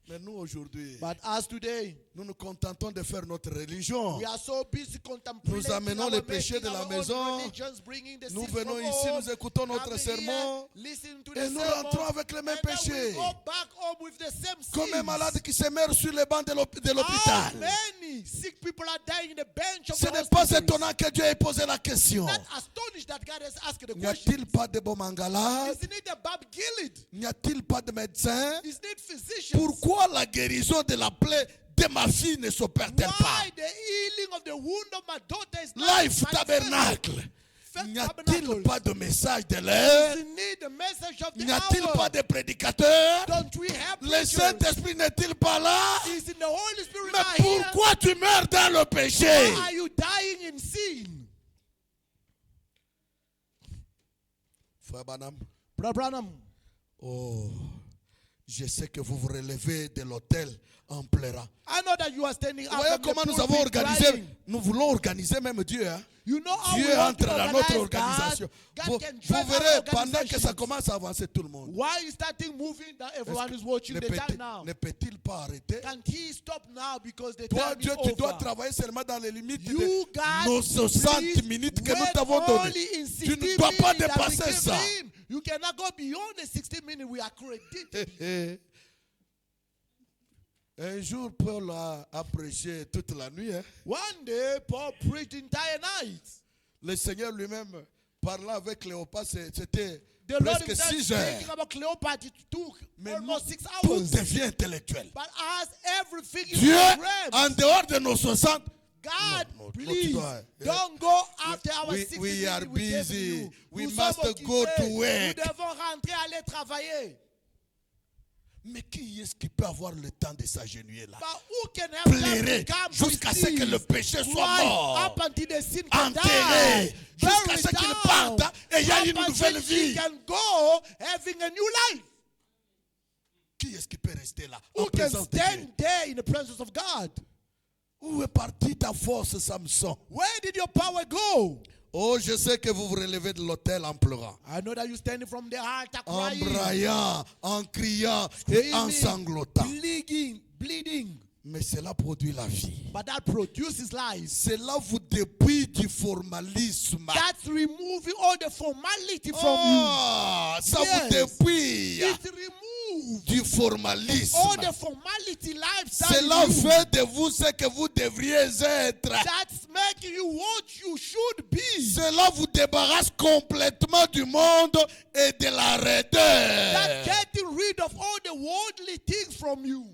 Mais nous aujourd'hui, But as today, nous nous contentons de faire notre religion. we are so busy contemplating Nous amenons our les péchés de making la our maison. own religions, bringing the Nous sins venons from ici, home, nous écoutons notre coming sermon here, listening to et the nous sermon, rentrons avec les mêmes and then péchés. we go back home with the same Comme un sins. malade qui se meurt sur les bancs de How l'hôpital. many sick people are dying in the bench of Ce the n'est pas hospitals? étonnant que Dieu ait posé la question. Not astonished that God has asked the N'y question. a-t-il pas de Bomangala? Isn't it the Bob Gilead? N'y a-t-il pas de médecin? Isn't it physicians? Pourquoi la guérison de la plaie de ma fille ne s'opère-t-elle pas? Why the healing of the wound of my daughter is not Life manifested? Tabernacle. First N'y a-t-il Tabernacle. pas de message de l'heure? Isn't it the message of the N'y a-t-il hour? pas de prédicateur? Don't we have Le preachers? Saint-Esprit n'est-il pas là? Isn't the Holy Spirit Mais not here? pourquoi tu meurs dans le péché? Why are you dying in sin? Frère Branham, Brother Branham, oh, je sais que vous vous relevez de l'autel en pleurant. I know that you are standing Vous up voyez from the comment nous pulpit avons organisé, crying. nous voulons organiser même Dieu. Hein? You know how Dieu we want to entre dans notre organize organisation. God Vous, can vous drive our verrez, pendant que organizations. ça commence à avancer, tout le monde. Why is that thing moving that everyone is watching Ne the time now? peut-il pas arrêter? Can't he stop now because the Toi, time Dieu, is tu dois over? travailler seulement dans les limites You, de God, nos 60 please minutes que nous wait t'avons données. only in Tu 60 ne dois pas minutes that we dépasser gave ça. him. You cannot go beyond the 60 minutes we are credited. Un jour, Paul a prêché toute la nuit. Hein. One day, Paul preached the entire night. Le Seigneur lui-même, parlant avec Cléopas, c'était The Lord presque himself 6 heures. speaking about Cleopas, it took Mais almost 6 tout hours. devient intellectuel. But as everything is Dieu, programmed, en dehors de nos 60, God, No, please, tu dois- don't go after our we 60 are minutes we gave busy. you. We Nous must sommes go occupés. to Nous work. devons rentrer, aller travailler. mais qui est-ce qui peut avoir le temps de s'agenouiller là? But who can have time Pleurer to come jusqu'à ce que le péché soit mort. Up until the sin can Enterré die. jusqu'à Bury ce qu'il down. parte et il y a Up une nouvelle until vie. he can go having a new life. Qui est-ce qui peut rester là? Who En can présence de Dieu? stand there in the presence of God? Où est partie ta force, Samson? Where did your power go? Oh, je sais que vous vous relevez de l'autel en pleurant, I know that you standing from the altar en crying, braillant, en criant et en sanglotant. bleeding. Mais cela produit la vie. But that produces life. Cela vous dépouille du formalisme. That's removing all the formality from Oh, ça Yes. vous dépouille you. It removes du formalisme. all the formality lifestyle. Cela in you. fait de vous ce que vous devriez être. That's making you what you should be. Cela vous débarrasse complètement du monde et de la That's raideur. getting rid of all the worldly things from you.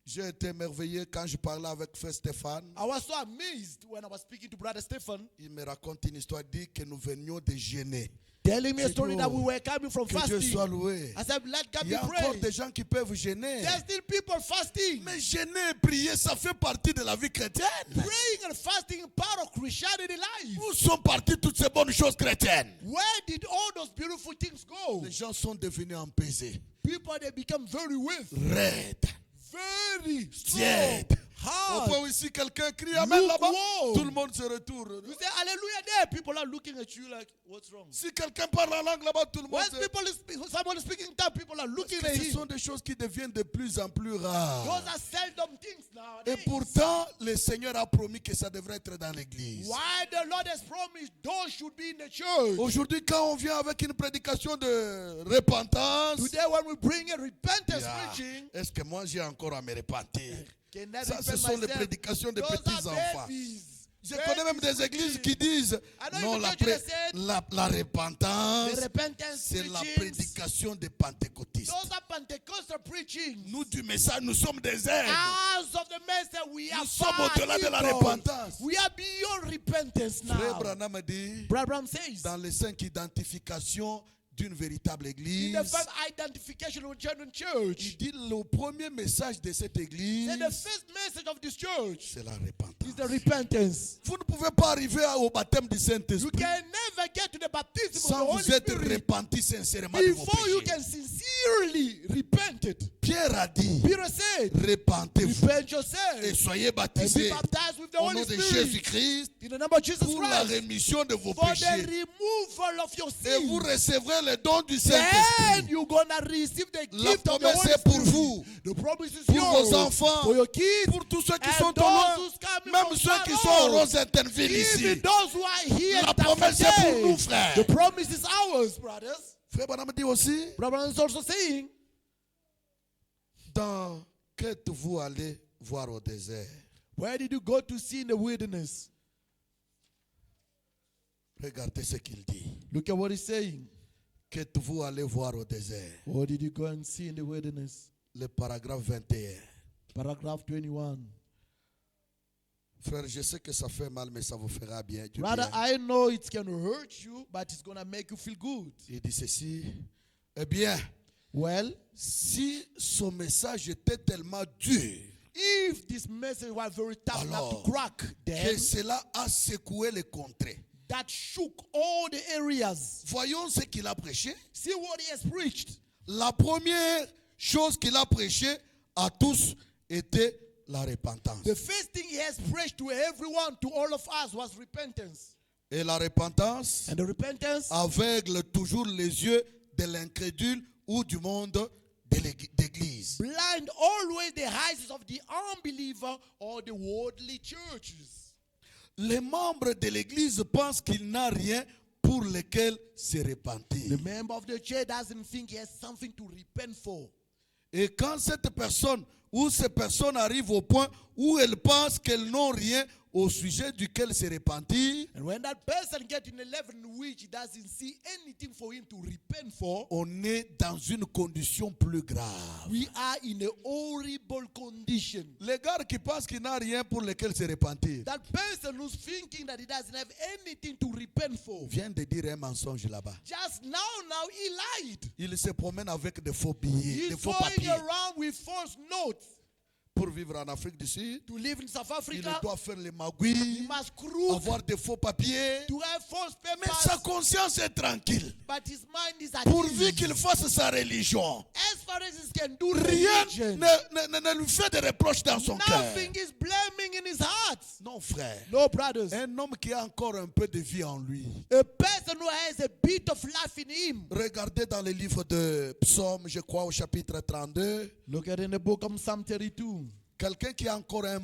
J'ai été émerveillé quand je parlais avec Frère Stéphane. I was so amazed when I was speaking to Brother Stephen, Il me raconte une histoire, il dit que nous venions de gêner. telling me a J'ai story dit, that oh, we were coming from Que Dieu soit fasting. loué. I said, let God Il be y a encore praised. des gens qui peuvent gêner. There's still people fasting. Mais gêner et prier, ça fait partie de la vie chrétienne. Praying and fasting is part of Christianity life. Où sont parties toutes ces bonnes choses chrétiennes? Where did all those beautiful things go? Les gens sont devenus empesés, People, they become very weak, raides, very strong, tièdes. Au hard. point où ici quelqu'un crie Amen là-bas, Lukewarm. tout le monde se retourne. You say hallelujah there. People are looking at you like, what's wrong? Si quelqu'un parle en langue là-bas, tout le monde When se... someone is speaking tongue, people are looking Parce at que ce him. sont des choses qui deviennent de plus en plus Those rares. are seldom things Et nowadays. pourtant, le Seigneur a promis que ça devrait être dans l'église. Why the Lord has promised those should be in the church. Aujourd'hui, quand on vient avec une prédication de repentance, Today when we bring a repentance yeah, preaching, est-ce que moi j'ai encore à me repentir? can I Ça, ce repent sont les myself? prédications de Those petits are enfants. babies. Je connais même des églises qui disent I know non, even la, churches that said, la repentance, The repentance c'est la preachings, prédication des pentecôtistes. those are Pentecostal preaching. Nous, du message, nous sommes des aigles. As of the message, we are Nous sommes far au-delà de la eagles. repentance. We are beyond repentance Frère now. Branham dit, Branham says, dans les 5 identifications d'une véritable in église, the first identification of genuine il church, dit le premier message de cette église, then the first message of this church c'est la is repentance. the repentance. Vous ne pouvez pas arriver au baptême du You Saint-Esprit can never get to the baptism of the sans Holy vous être Spirit repenti sincèrement de vos before you péchés. can sincerely repent it. Pierre a dit, Peter said, repentez-vous repent et yourself soyez and be baptisés baptized with the au Holy nom de Spirit Jésus-Christ in the name of Jesus pour la Christ rémission de vos for the péchés. removal of your Et vous sins. recevrez le don du Then Saint-Esprit. you're gonna receive the La gift of the promesse Holy est pour Spirit. vous, The promise is pour yours, vos enfants, for your kids, pour tous ceux qui and sont au those loin, who's coming même from ceux far qui sont au off. Rose Interville Even ici. those who are here La at promesse est Africa. pour nous, frères. The promise is ours, brothers. Frère Branham dit aussi, Brother is also saying, dans qu'êtes-vous allé voir au désert? where did you go to see in the wilderness? Regardez ce qu'il dit. Look at what he's saying. Qu'êtes-vous allé voir au désert? What did you go and see in the wilderness? Le paragraphe 21. Paragraph 21. Frère, je sais que ça fait mal, mais ça vous fera bien. Du Brother, bien. I know it's going to hurt you, but it's going to make you feel good. Il dit ceci. Eh bien, Well, si son message était tellement dur if this message was very tough enough Alors, to crack, que then cela a secoué les contrées. that shook all the areas. Voyons ce qu'il a prêché. See what he has preached. La première chose qu'il a prêché à tous était la repentance. The first thing he has preached to everyone, to all of us, was repentance. Et la repentance And the repentance aveugle toujours les yeux de l'incrédule ou du monde d'église. blind always the eyes of the unbeliever or the worldly churches. Les membres de l'église pensent qu'il n'a rien pour lequel se repentir. The member of the church doesn't think he has something to repent for. Et quand cette personne ou ces personnes arrivent au point où elles pensent qu'elles n'ont rien au sujet duquel se repentir, And when that person gets in a level in which he doesn't see anything for him to repent for, on est dans une condition plus grave. we are in a horrible condition. Les gars qui pensent qu'il n'a rien pour lequel se repentir That person who's thinking that he doesn't have anything to repent for, vient de dire un mensonge là-bas. just now he lied. Il se promène avec des faux billets, des He's faux going papiers. around with false notes. Pour vivre en Afrique du Sud, To live in South il Africa, doit faire les he magouilles, must crook, avoir des faux papiers. to have false Mais sa papers, conscience est tranquille. but his mind is at Pourvu ease. qu'il fasse sa religion, As far as he can do rien religion, ne lui fait de reproches dans son cœur. nothing is blaming in his heart. Non, frère. No, brothers. Un homme qui a encore un peu de vie en lui. A person who has a bit of life in him. Regardez dans le livre de Psaume, je crois, au chapitre 32. Look at in the book of Psalm 32. Quelqu'un qui a encore un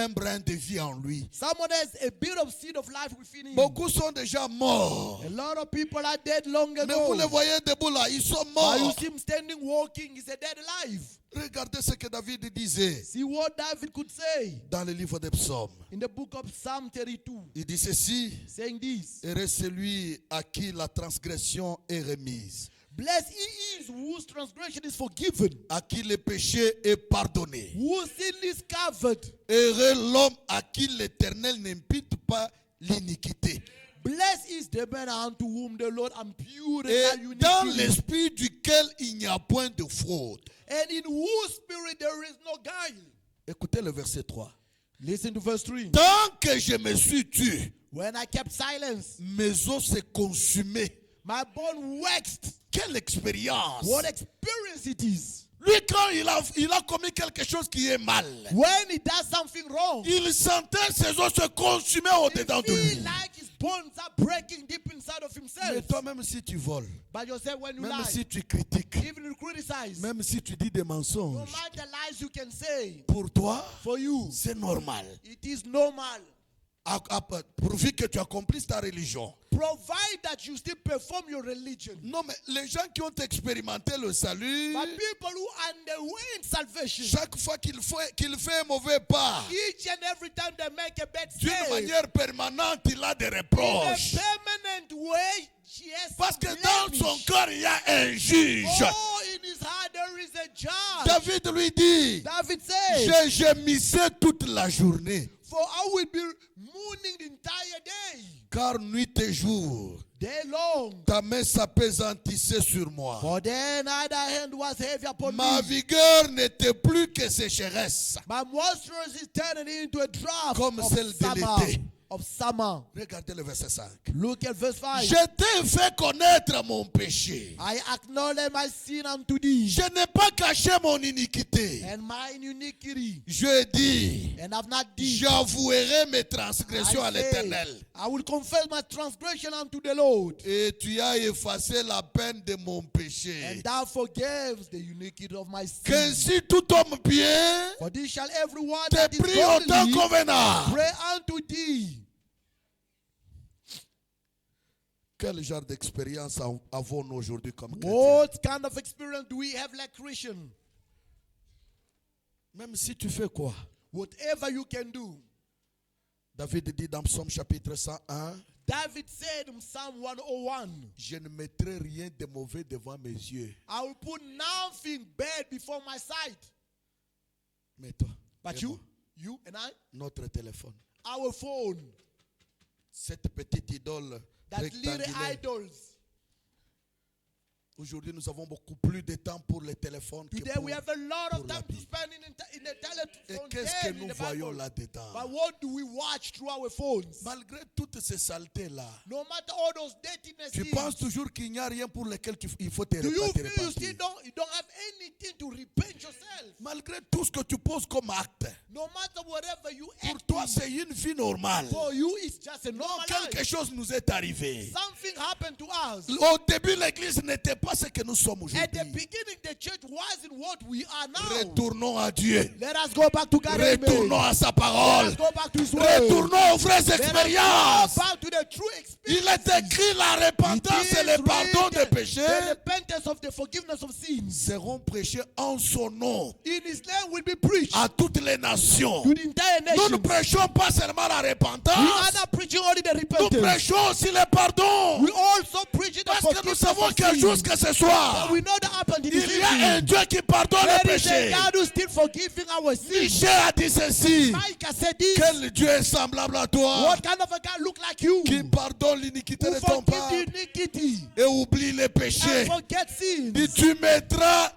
brin de vie en lui. Someone has a bit of seed of life within him. Beaucoup sont déjà morts. A lot of people are dead long Mais vous les ago. voyez debout là, ils sont While you morts. see him standing walking, he's a dead alive. Regardez ce que David disait See what David could say dans le livre des Psaumes. in the book of Psalm 32, Il dit ceci: saying this. heureux celui à qui la transgression est remise, Blessed he is whose transgression is forgiven, à qui le péché est pardonné. whose sin is covered. Heureux l'homme à qui l'Éternel n'impute pas l'iniquité. Blessed is the man unto whom the Lord imputed Et not dans iniquity, l'esprit duquel il n'y a point de fraude. and in whose spirit there is no guile. Écoutez le verset 3. Listen to verse 3. Tant que je me suis tué, When I kept silence, mes os se consumaient. my bone waxed. Quelle expérience! What experience it is. Lui, quand il a commis quelque chose qui est mal, When he does something wrong, il sentait ses os se consumer he au-dedans de feel lui. like his bones are breaking deep inside of Mais himself. toi, même si tu voles, But yourself, when you même lie, si tu critiques, even you criticize, même si tu dis des no mensonges, matter lies you can say, pour toi, for you, c'est normal. it is normal. Pourvu que tu accomplisses ta religion. Provided that you still perform your religion. Non, mais les gens qui ont expérimenté le salut, But people who underwent salvation, chaque fois qu'il fait un mauvais pas, each and every time they make a bad d'une step, manière permanente, il a des in a reproches. permanent way, she has Parce que some dans son blemish. cœur, il y a un juge. Oh, in his heart there is a judge. David lui dit, David said, je gémissais toute la journée, for I will be mourning the entire day, car nuit et jour, day long. ta main s'appesantissait sur moi. For then neither hand was heavy upon Ma me. vigueur n'était plus que sécheresse. My moisture is turning into a drop Comme of celle de summer. l'été. Of summer. Regardez le verset 5. Look at verse 5. Je t'ai fait connaître mon péché. I acknowledge my sin unto thee, Je n'ai pas caché mon iniquité. and mine iniquity, Je dis, and have not dit. j'avouerai mes transgressions à I say, l'Éternel. I will confess my transgression unto the Lord, Et tu as effacé la peine de mon péché. and thou forgives the iniquity of my sin. Qu'ainsi tout homme pieux For this shall everyone te that is prie au temps godly convenable. pray unto thee. Quel genre d'expérience avons-nous aujourd'hui comme chrétiens? What kind of experience do we have like Christian? Même si tu fais quoi? Whatever you can do. David dit dans Psaume chapitre 101, David said in Psalm 101, je ne mettrai rien de mauvais devant mes yeux. I will put nothing bad before my sight. Mais toi, But et you, moi, you and I, notre téléphone, our phone, cette petite idole that little rectangulaire idols, Aujourd'hui, nous avons beaucoup plus de temps pour les téléphones que Today pour... we have a lot of pour la time to Bible. spend in the Et telephone qu'est-ce que game, in nous the voyons Bible. là-dedans? But what do we watch through our phones? Malgré toutes ces saletés-là, No matter all those dirtiness, tu penses toujours qu'il n'y a rien pour lequel il faut te do you repentir. feel you still don't have anything to repent yourself? Malgré tout ce que tu poses comme acte, No matter whatever you pour act, toi c'est une vie normale. for you it's just a Non, normal quelque life. chose nous est arrivé. Something happened to us. Au début, l'église n'était pas ce que nous sommes At the aujourd'hui. beginning, the church wasn't what we are now. Retournons à Dieu. Let us go back to God. Retournons à sa Let parole. us go back to His word. Retournons aux vraies Let us expériences. go back to the true Il experience. est écrit la repentance et le pardon des péchés The repentance of the forgiveness of sins. seront prêchés en son nom In His name will be preached à toutes les nations. to the entire Nous ne nation. prêchons pas seulement la We are repentance, not preaching only the nous repentance. prêchons aussi le pardon. We also preach the Parce que nous forgiveness savons of qu'un jour sins. que ce soit, We know that happened in this il y a un evening. Dieu qui pardonne les There is a péchés. God who's still forgiving our sins. Michel a dit ceci. Micah said this. Quel Dieu est semblable à toi, What kind of a God look like you? qui pardonne l'iniquité Who de ton forgive père the iniquity et oublie les péchés. and forget sins. Et tu mettras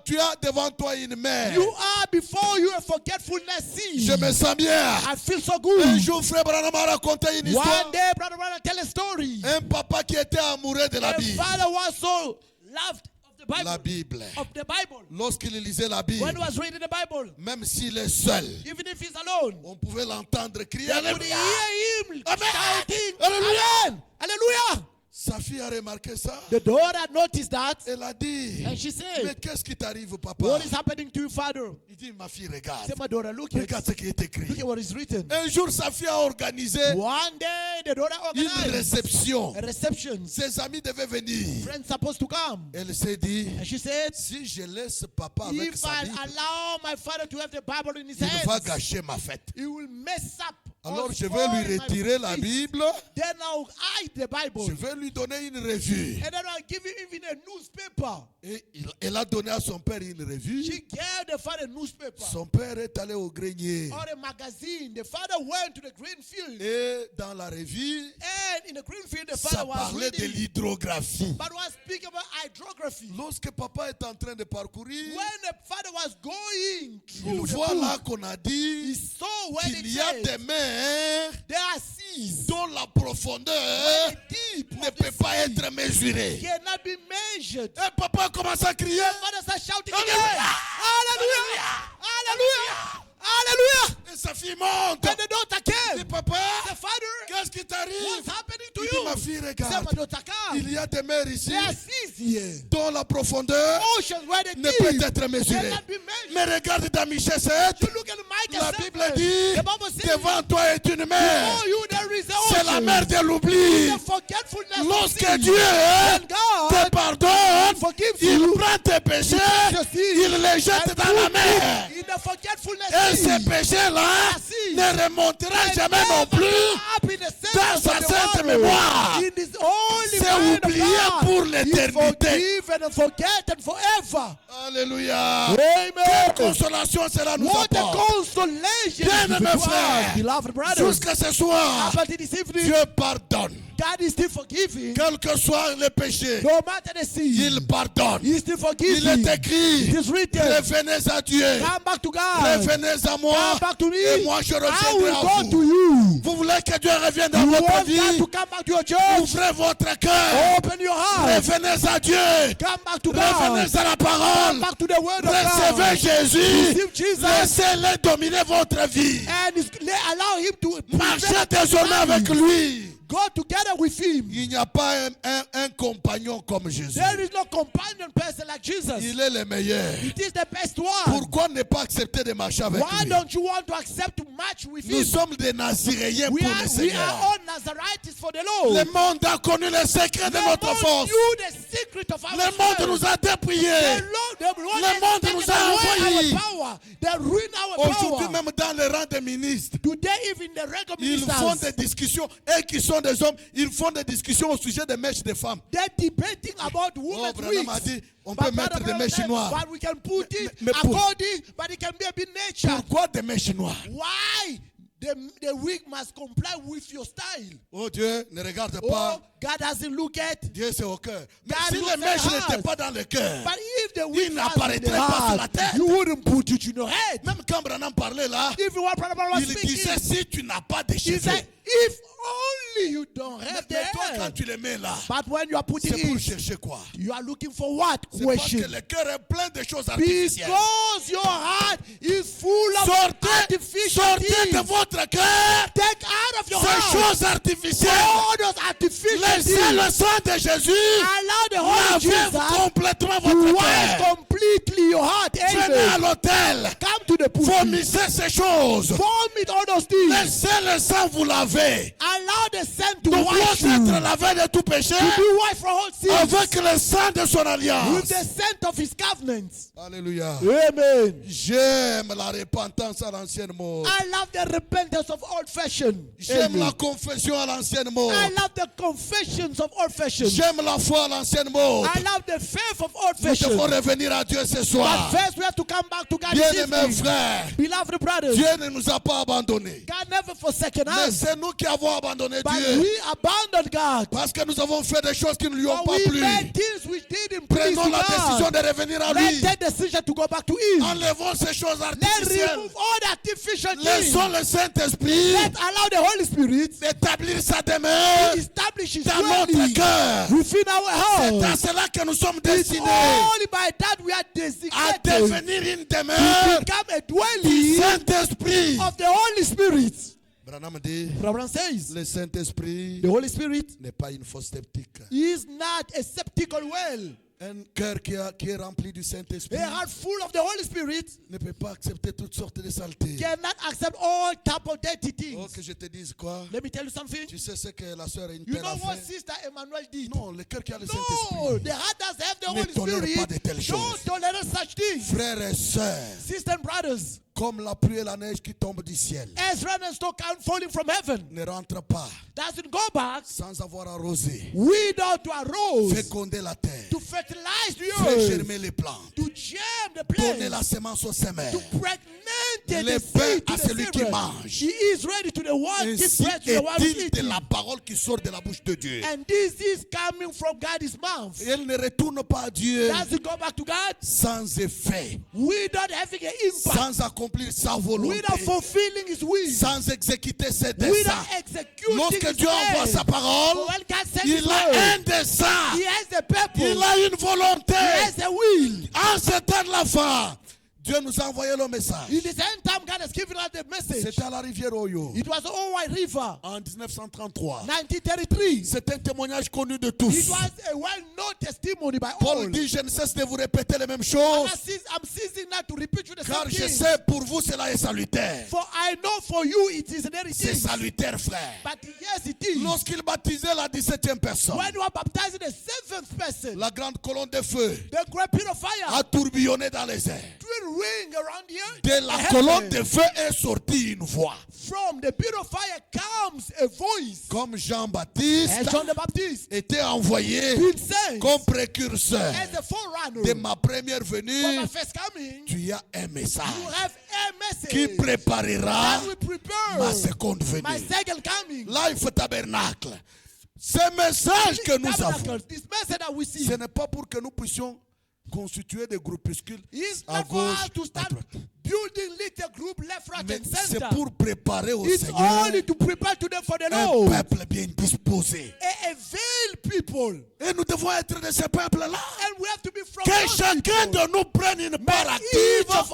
tu as devant toi une mer. You are before you a forgetfulness sin. Je me sens bien. I feel so Un good. jour, frère Branham a raconté une histoire. One day, Brother Branham tell a story. Un papa qui était amoureux de la The Bible. father was so loved of the La Bible. Bible. Of the Bible. Lorsqu'il lisait la When Bible, he was reading the Bible, même s'il est seul, even if he's alone, on pouvait l'entendre crier. you could Alléluia. hear him Amen. shouting, Alléluia. Amen. Hallelujah. Sa fille a remarqué ça. The daughter noticed that Elle a dit, and she mais said, qu'est-ce qui t'arrive, papa? what is happening to you, father? Il dit, ma fille, regarde. Say, my daughter, look Regarde ce qui est at écrit. what is written. Un jour, sa fille a organisé One day, the daughter une organized réception. a reception. Ses amis devaient venir. Friends supposed to come. Elle s'est dit, And she said, si je laisse papa avec if sa I Bible, allow my father to have the Bible in his il va hands, gâcher ma fête. he will mess up. Alors or je vais spoil lui my retirer la feast. Bible. Then I'll hide the Bible. Je vais lui donner une revue. And then I'll give him even a newspaper. Et elle a donné à son père une revue. She gave the father a newspaper Son père est allé au grenier. or a magazine. The father went to the green field. Et dans la revue, And in the green field, the ça father was parlait de reading, l'hydrographie. but was speaking about hydrography. Lorsque papa est en train de parcourir, When the father was going il through the voit là book, qu'on a he dit saw when qu'il it y a says des mers there are seas dont la profondeur deep ne of the peut pas sea être mesurée. cannot be measured. Et papa commence à crier. The father started shouting again. Hallelujah! Hallelujah! Hallelujah! Hallelujah! Et sa fille monte. And the daughter Il came. dit, papa, The father, qu'est-ce qui t'arrive? what's happening to Il dit, you? ma fille, Say, regarde. my daughter, come. Il y a des mers ici There are seas here. dont la profondeur Oceans where the ne peut deep être mesurée. cannot be measured. Mais regarde dans Michée 7, You look at Micah la 7, Bible dit, the Bible says, devant toi est une mer. before you there is the C'est la ocean. mer de l'oubli. The forgetfulness of Lorsque sin. Dieu When te God pardonne, forgives il you, prend tes péchés, your sins, il les jette and dans la put mer. it in the forgetfulness Et sea. ces péchés-là Sin. ne remonteront And jamais non never plus. up in the dans center sa of the sainte water. mémoire. In his holy C'est mind of oublié God. pour He's l'éternité. forgiven and forgotten forever. Alléluia. Amen. Quelle consolation cela nous What a apporte. consolation Bien-aimés it is to us, frères, beloved brothers. jusqu'à ce soir, But this evening, Dieu pardonne. God is still forgiving. Quel que soit le péché, No matter the sin, il pardonne. He is still Il forgiving. est écrit, It is written. revenez à Dieu. Come back to God. Revenez à moi. Come back to me. Et moi je I reviendrai will à go vous. to you. Vous voulez que Dieu revienne dans You votre want God to vie? come back to your church? Ouvrez votre cœur. Open your heart. Revenez à Dieu. Come back to God. Revenez à la parole. Back to the word of Recevez God. Jésus. Receive Jesus. Laissez-le dominer votre vie. And allow Him to Marchez désormais avec lui. go together with Him. Il n'y a pas un compagnon comme Jésus. There is no companion person like Jesus. Il est le meilleur. It is the best one. Pourquoi ne pas accepter de marcher avec Why lui? don't you want to accept to match with Nous Him? sommes des Naziréens We pour le are Seigneur. all Nazarites for the Lord. Le monde a connu le secret de The notre Lord force. knew the secret of our Le monde strength. nous a dépouillés. Le monde nous a envoyés. They ruin our Aujourd'hui, power. même dans les rangs des ministres, Today, even the regular ils font ministers, des discussions. Eux qui sont des hommes, ils font des discussions au sujet des mèches des femmes. they're debating about Oh, women's Branham a wigs. dit, on But peut mettre Brother des Branham mèches said, noires. but we can put it mais pour- according, but it can be a bit nature. Pourquoi des mèches noires? Why the weak must comply with your style. Oh Dieu, ne regarde Oh, pas. God doesn't look at. Dieu, c'est au cœur. Mais God si looks les at mèches the n'étaient heart. pas dans le cœur, But if the weak il was in the n'apparaîtrait pas sur la heart, tête. you wouldn't put it in your head. Même quand Branham parlait là, If you want Brother was il disait speaking, si tu n'as pas de he cheveux. said, if only you don't have the Mais toi, quand hair. tu les mets là, But when you are putting c'est pour it, chercher quoi? you are looking for what? C'est parce que Question. le cœur est plein de choses artificielles. Because your heart is full of artificial Sortez de things. votre cœur Take out of your ces heart choses artificielles. all those artificial Laissez things. le sang de Jésus Allow the Holy laver Jesus complètement to votre wash cœur. completely your heart. Venez à Amen. l'hôtel. Come to the pulpit. Vomissez ces choses. Vomit all those things. Laissez le sang vous laver. Allow the scent to Nous wash voulons you. être lavés de tout péché To be washed from all sins. avec le sang de son With alliance. the scent of his covenants. Alléluia. Amen. J'aime la repentance à l'ancienne mode. I love the repentance of old fashion. J'aime Amen. la confession à l'ancienne mode. I love the confessions of old fashion. J'aime la foi à l'ancienne mode. I love the faith of old Nous devons fashion. revenir à Dieu ce But soir. first we have to come back to God this Bien-aimés evening. frères, Beloved brothers, Dieu ne nous a pas abandonnés. God never forsaken Mais us. c'est nous qui avons abandonné But Dieu. we abandoned God. Parce que nous avons fait des choses qui ne lui ont But pas we plu. made things which didn't please Prenons la décision God. de revenir à Let's lui. take decision to go back to Him. Enlevons ces choses Let's artificielles. remove all the artificial things. Laissons le Saint-Esprit Let's allow the Holy Spirit établir sa demeure to establish His dans notre dwelling cœur. within our C'est à heart. cela que nous sommes It's destinés only by that we are à designated devenir une to demeure become a du dwelling Saint-Esprit. of the Holy Spirit. Branham dit, Abraham says, le Saint-Esprit the Holy Spirit n'est pas une fausse sceptique. is not a skeptical well. Un cœur qui est rempli du Saint-Esprit A heart full of the Holy Spirit ne peut pas accepter toutes sortes de saletés. cannot accept all type of dirty Oh, things. que je te dise quoi? Let me tell you something. Tu sais ce que la sœur You Inter know a what fait? Sister Emmanuel did? Non, le cœur qui a le No, Saint-Esprit. the heart does have the Ne Holy tolère pas de Spirit. telles Don't choses. tolerate such things. Frères et sœurs, Sisters and brothers, comme la pluie et la neige qui tombent du ciel, as rain and snow come falling from heaven, ne rentre pas doesn't go back sans avoir arrosé, without to arose, féconder la terre, to fertilize the faire earth, germer les plantes, to germ the donner la plant, semence au semeur. to pregnate Le the pain seed to à the celui qui seed. mange. He is ready to the one, give Ainsi bread to the one who est-il eats de it. la parole qui sort de la bouche de Dieu. And this is coming from God's mouth. Et elle ne retourne pas à Dieu Does it go back to God? sans effet, Without having an impact, sans accomplir sa volonté, without fulfilling His will, sans exécuter ses desseins. without executing Lorsque His Dieu envoie plan. sa parole, When God sends His il a word, un dessein, He has a purpose. il a une volonté. He has a will. En ce temps de la fin, Dieu nous a envoyé le message. In the same time, God has given us the message. C'était à la rivière Oyo It was Owai River, en 1933. 1933. C'est un témoignage connu de It tous. was a well-known testimony by all. Paul dit, je ne cesse de vous répéter les mêmes And choses, I'm ceasing not to repeat you the car same je thing. sais pour vous cela est salutaire. For I know for you it is an C'est heritage. salutaire, frère. But yes, it is. Lorsqu'il baptisait la 17e personne, When you are baptizing the seventh person, la grande colonne de feu the great pillar of fire a tourbillonné dans les airs. will ring around the earth. De la heaven. colonne de feu est sortie une voix. From the pillar of fire comes a voice. Comme Jean-Baptiste As John the Baptist était envoyé been sent comme précurseur as a forerunner de ma première for venue, my first coming. tu as un message You have a qui message préparera that will prepare ma seconde my venue. second coming. Life Tabernacle. Ce message que nous avons, Tabernacle, this message that we see, ce n'est pas pour que nous puissions constituer des groupuscules is à not for gauche, us to à start droite. building little group left, right, Mais and c'est center. pour préparer au It's Seigneur only to prepare to them for the un Lord. peuple bien disposé. A veiled people. Et nous devons être de ce peuple-là. And we have to be from Que those chacun people. de nous prenne une part Each active of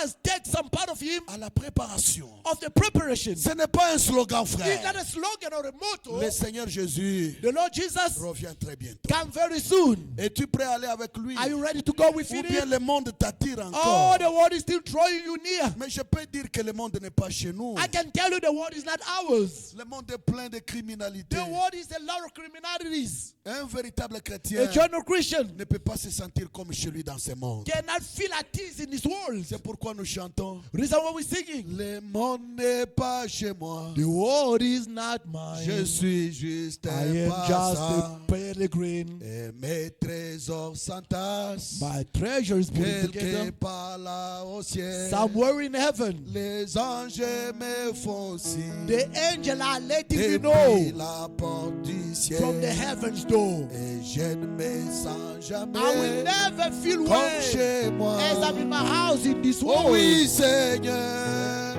us take some part of him, à la préparation. of the preparation. Ce n'est pas un slogan, It's not frère. a slogan or a motto. Le Seigneur Jésus The Lord Jesus revient très bientôt. come very soon. Es-tu prêt à aller avec lui? Are you ready to go with Ou bien him? le monde t'attire Oh, encore? the world is still drawing you near. Mais je peux dire que le monde n'est pas chez nous. I can tell you the world is not ours. Le monde est plein de criminalité. The world is a lot of criminalities. Un véritable A chrétien genuine Christian ne peut pas se sentir comme chez lui dans ce monde. cannot feel at ease in this world. C'est pourquoi nous chantons. Reason why we're singing. Le monde n'est pas chez moi. The world is not mine. Je suis juste I un am just a passant. peregrine. Et mes trésors s'entassent My treasure is put quelque together part là au ciel. Somewhere in heaven, les anges me font signe. the angel are letting me Depuis know la porte du ciel. from the heavens door. Et je ne me sens I will jamais never feel comme way chez moi. as I'm in my house in this Oh world. oui, Seigneur,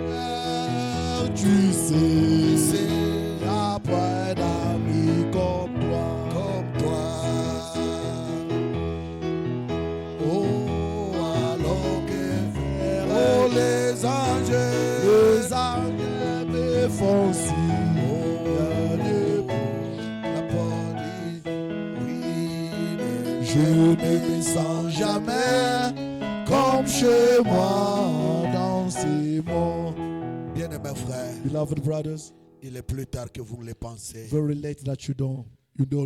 Tu sais, c'est y a pas d'amis comme toi. comme toi. Oh, alors que faire? Oh, les anges me font signe. la porte, oui, mais Je ne me sens jamais comme chez moi dans ces monts. bien-aimés frères, Beloved brothers, il est plus tard que vous ne le pensez. very late that you don't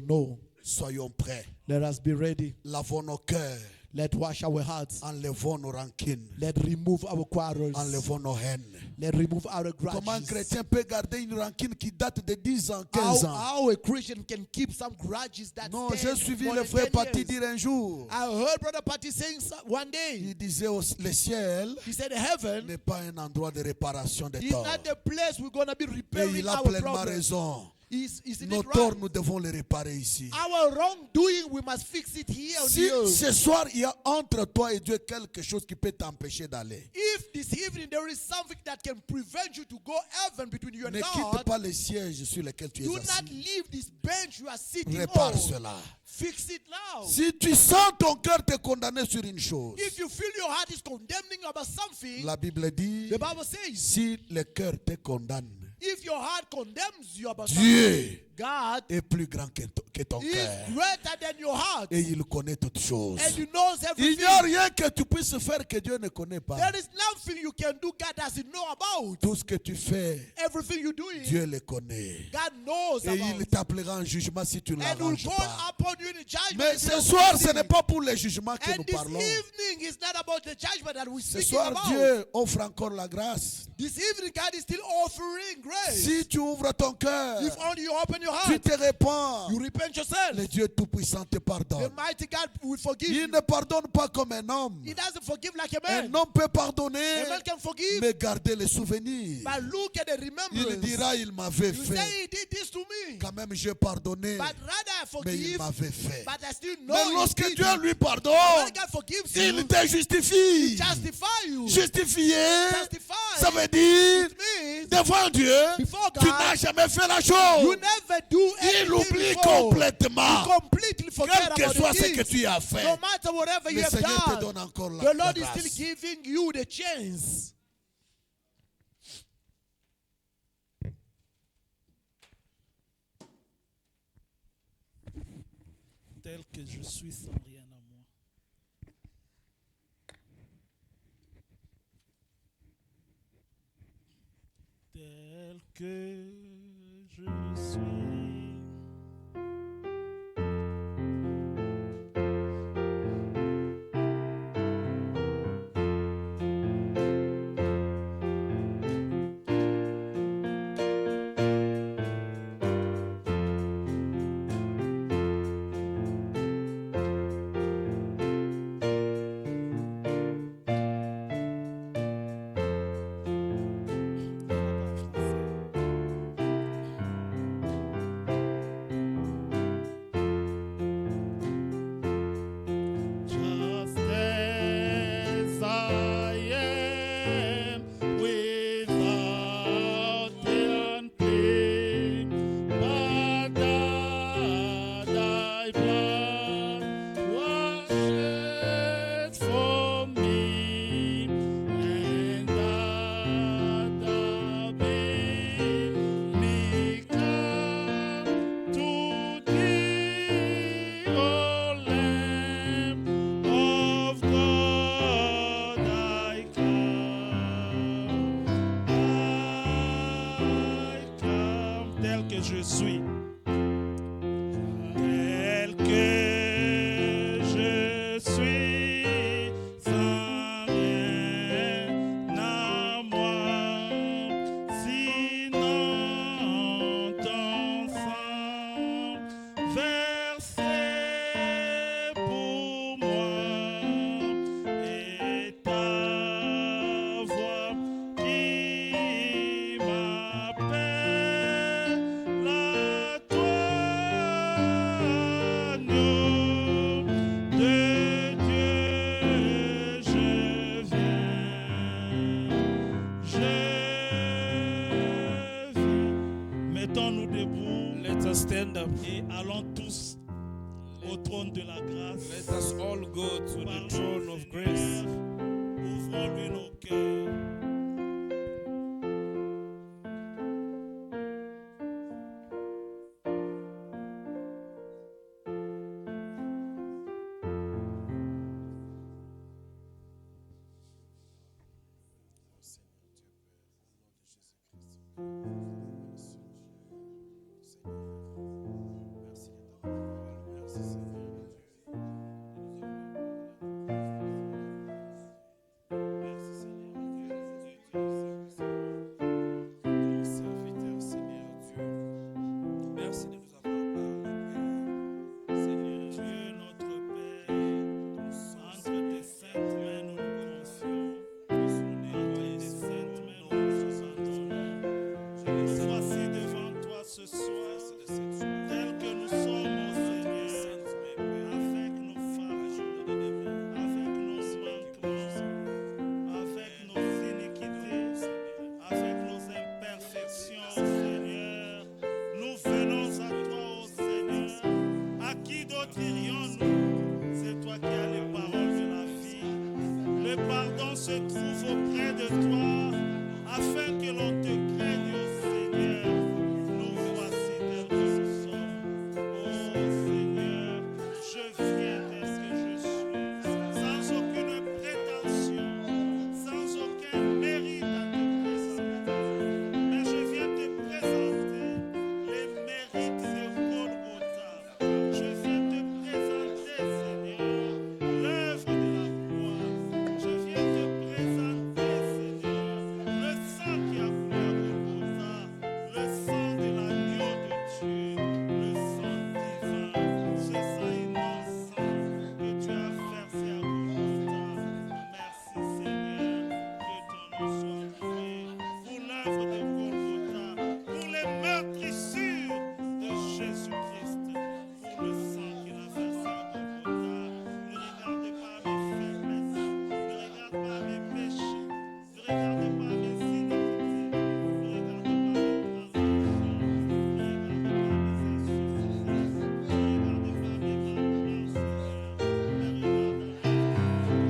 know. Soyons prêts. Let us be ready. Lavons nos cœurs. Let wash our hearts. Enlevons nos rancunes. Let remove our quarrels. Enlevons nos haines. Let remove our Comment un grudges. chrétien peut garder une rancune qui date de 10 ans, 15 ans? How a Christian can keep some grudges that Non, stand j'ai suivi more le than frère 10 Patti years. dire un jour. I heard Brother Patty saying one day, Il disait le ciel he said heaven n'est pas un endroit de réparation des is torts. not the place we're going to be Et repairing il a our pleinement problems. raison. Isn't Nos it torts, right? nous devons les réparer ici. Our wrongdoing, we must fix it here on Si the earth. ce soir, il y a entre toi et Dieu quelque chose qui peut t'empêcher d'aller, If this evening there is something that can prevent you to go heaven between you and ne quitte God, pas les sièges sur lesquels tu es do not assis. leave this bench you are sitting Répare on. cela. Fix it now. Si tu sens ton cœur te condamner sur une chose, If you feel your heart is condemning you about something, la Bible dit, the Bible says, si le cœur te condamne, if your heart condemns you about Dieu something, God est plus grand que ton is cœur. greater than your heart. Et il connaît toutes choses. And He knows Il everything. n'y a rien que tu puisses faire que Dieu ne connaît pas. There is nothing you can do God doesn't know about. Tout ce que tu fais, Everything you do, Dieu le connaît. God knows Et il about. t'appellera en jugement si tu ne And will l'arranges call pas. upon you in the judgment. Mais if you ce don't soir, fix ce it. n'est pas pour le jugement que And nous this parlons. evening is not about the judgment that we Ce speak soir, about. Dieu offre encore la grâce. This evening, God is still offering grace. Si tu ouvres ton cœur, If only you open your tu heart, te répands, you repent yourself. le Dieu Tout-Puissant te The pardonne. mighty God will forgive Il you. ne pardonne pas comme un homme. He doesn't forgive like a Un man. homme peut pardonner, A man can forgive, mais garder les souvenirs. but look at the Il remembrance. dira, il m'avait You say fait. He did this to me, Quand même, j'ai pardonné, but rather I mais il forgive, m'avait fait. but I still know Mais He lorsque did Dieu it. lui When pardonne, God forgives il you, te justifie. justify you. Justifié, Justify. ça veut dire, It means devant Dieu, before tu God, n'as jamais fait la you chose. never do Il anything oublie before. complètement. You completely forget Quel que about soit the ce que things. tu as fait, No matter whatever you le have Seigneur te done, donne encore the la Lord is grâce. still giving you the chance. Tel que je suis sans rien à moi. Tel que je suis. Just as I am, without the unclean, but that thy blood washed for me, and that thou bid me come to thee, O Lamb of God, I come tel que je suis, tel que je suis, sans rien à moi, sinon ton sang versé pour moi et ta Mettons-nous debout Let us stand up. et allons tous au trône de la grâce. Let us all go to the Parlons throne au of Seigneur. grace. Ouvrons-lui nos cœurs. Serviteur, Seigneur Dieu. Merci de nous avoir parlé, Seigneur. Dieu notre Père, entre tes saintes mains nous nous confions. Entre tes saintes mains nous nous abandonnons. Nous voici devant toi ce soir, tel que nous sommes, ô Seigneur, avec nos failles, avec nos manquements, avec nos iniquités, avec nos imperfections, Seigneur. Nous venons à toi, ô Seigneur. À qui d'autre irions-nous? C'est toi qui as les paroles de la vie. Le pardon se trouve auprès de toi, afin que l'on te craigne, ô Seigneur. Nous voici tels que nous sommes. Ô Seigneur, je viens tel que je suis, sans aucune prétention, sans aucun mérite à te présenter. Mais je viens te présenter les mérites de Golgotha. Je viens te présenter, Seigneur, l'œuvre de la croix. Je viens te présenter, Seigneur, le sang qui a coulé à Golgotha, le sang de l'agneau de Dieu, le sang divin, ce sang innocent que tu as versé à Golgotha. Merci, Seigneur, que ton nom soit loué pour l'œuvre de Golgotha, pour les meurtrissures de Jésus-Christ, pour le sang qu'il a versé à Golgotha. Ne regarde pas mes faiblesses, ne regarde pas mes péchés, ne regarde pas mes iniquités, ne regarde pas mes transgressions, ne regarde pas mes insuffisances, ne regarde pas mes manquements, Seigneur, mais regarde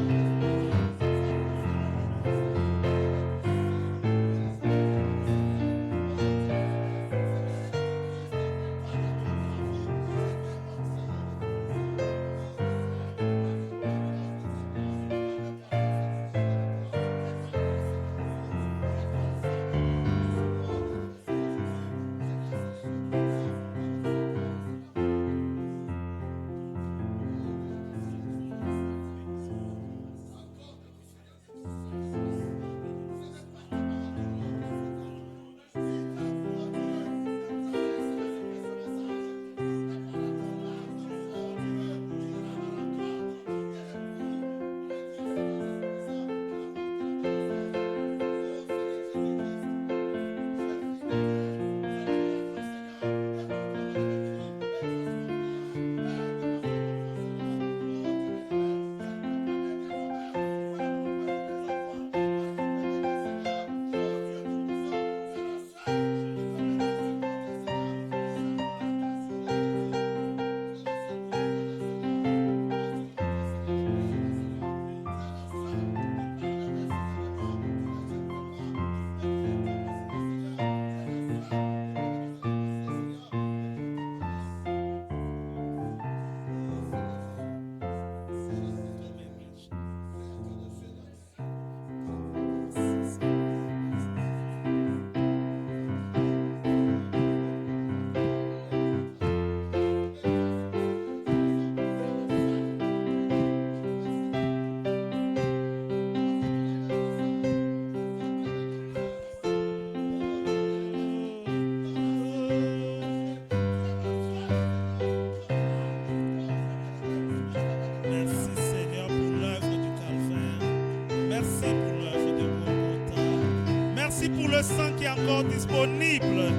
Merci pour le sang qui est encore disponible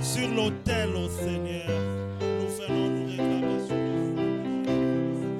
sur l'autel, ô Seigneur. Nous venons nous réclamer sur le sang.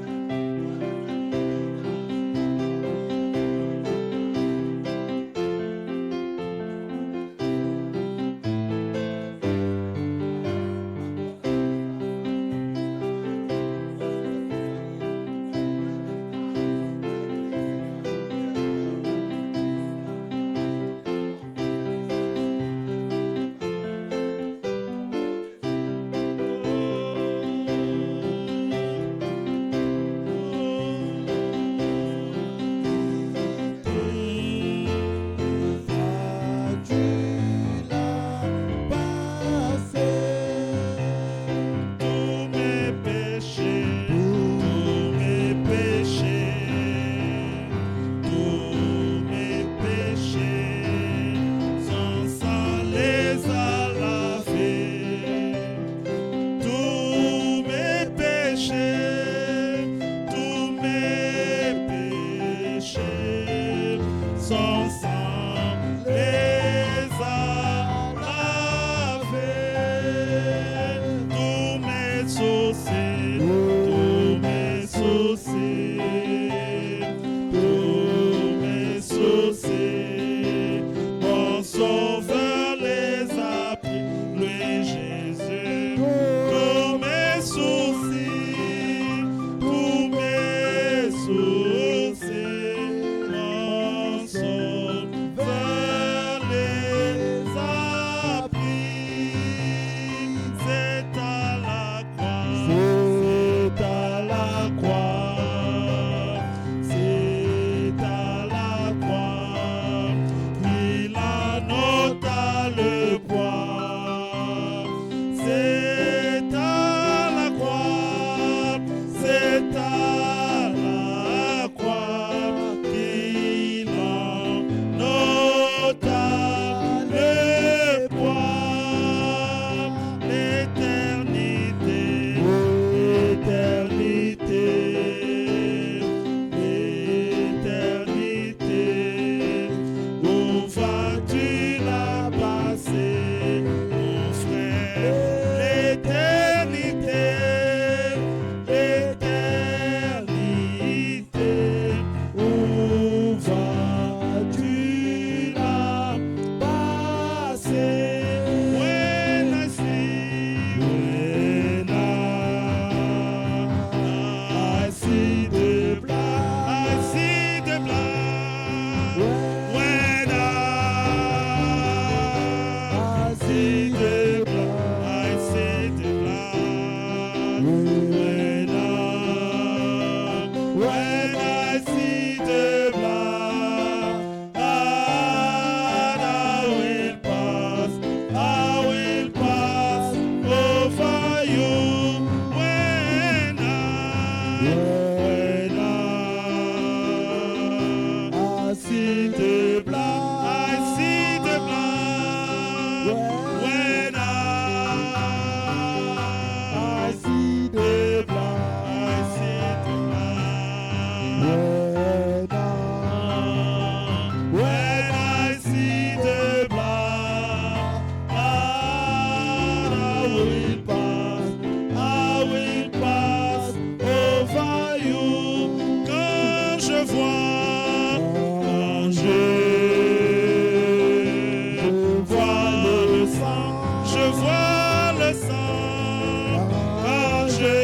vois le sang. Quand je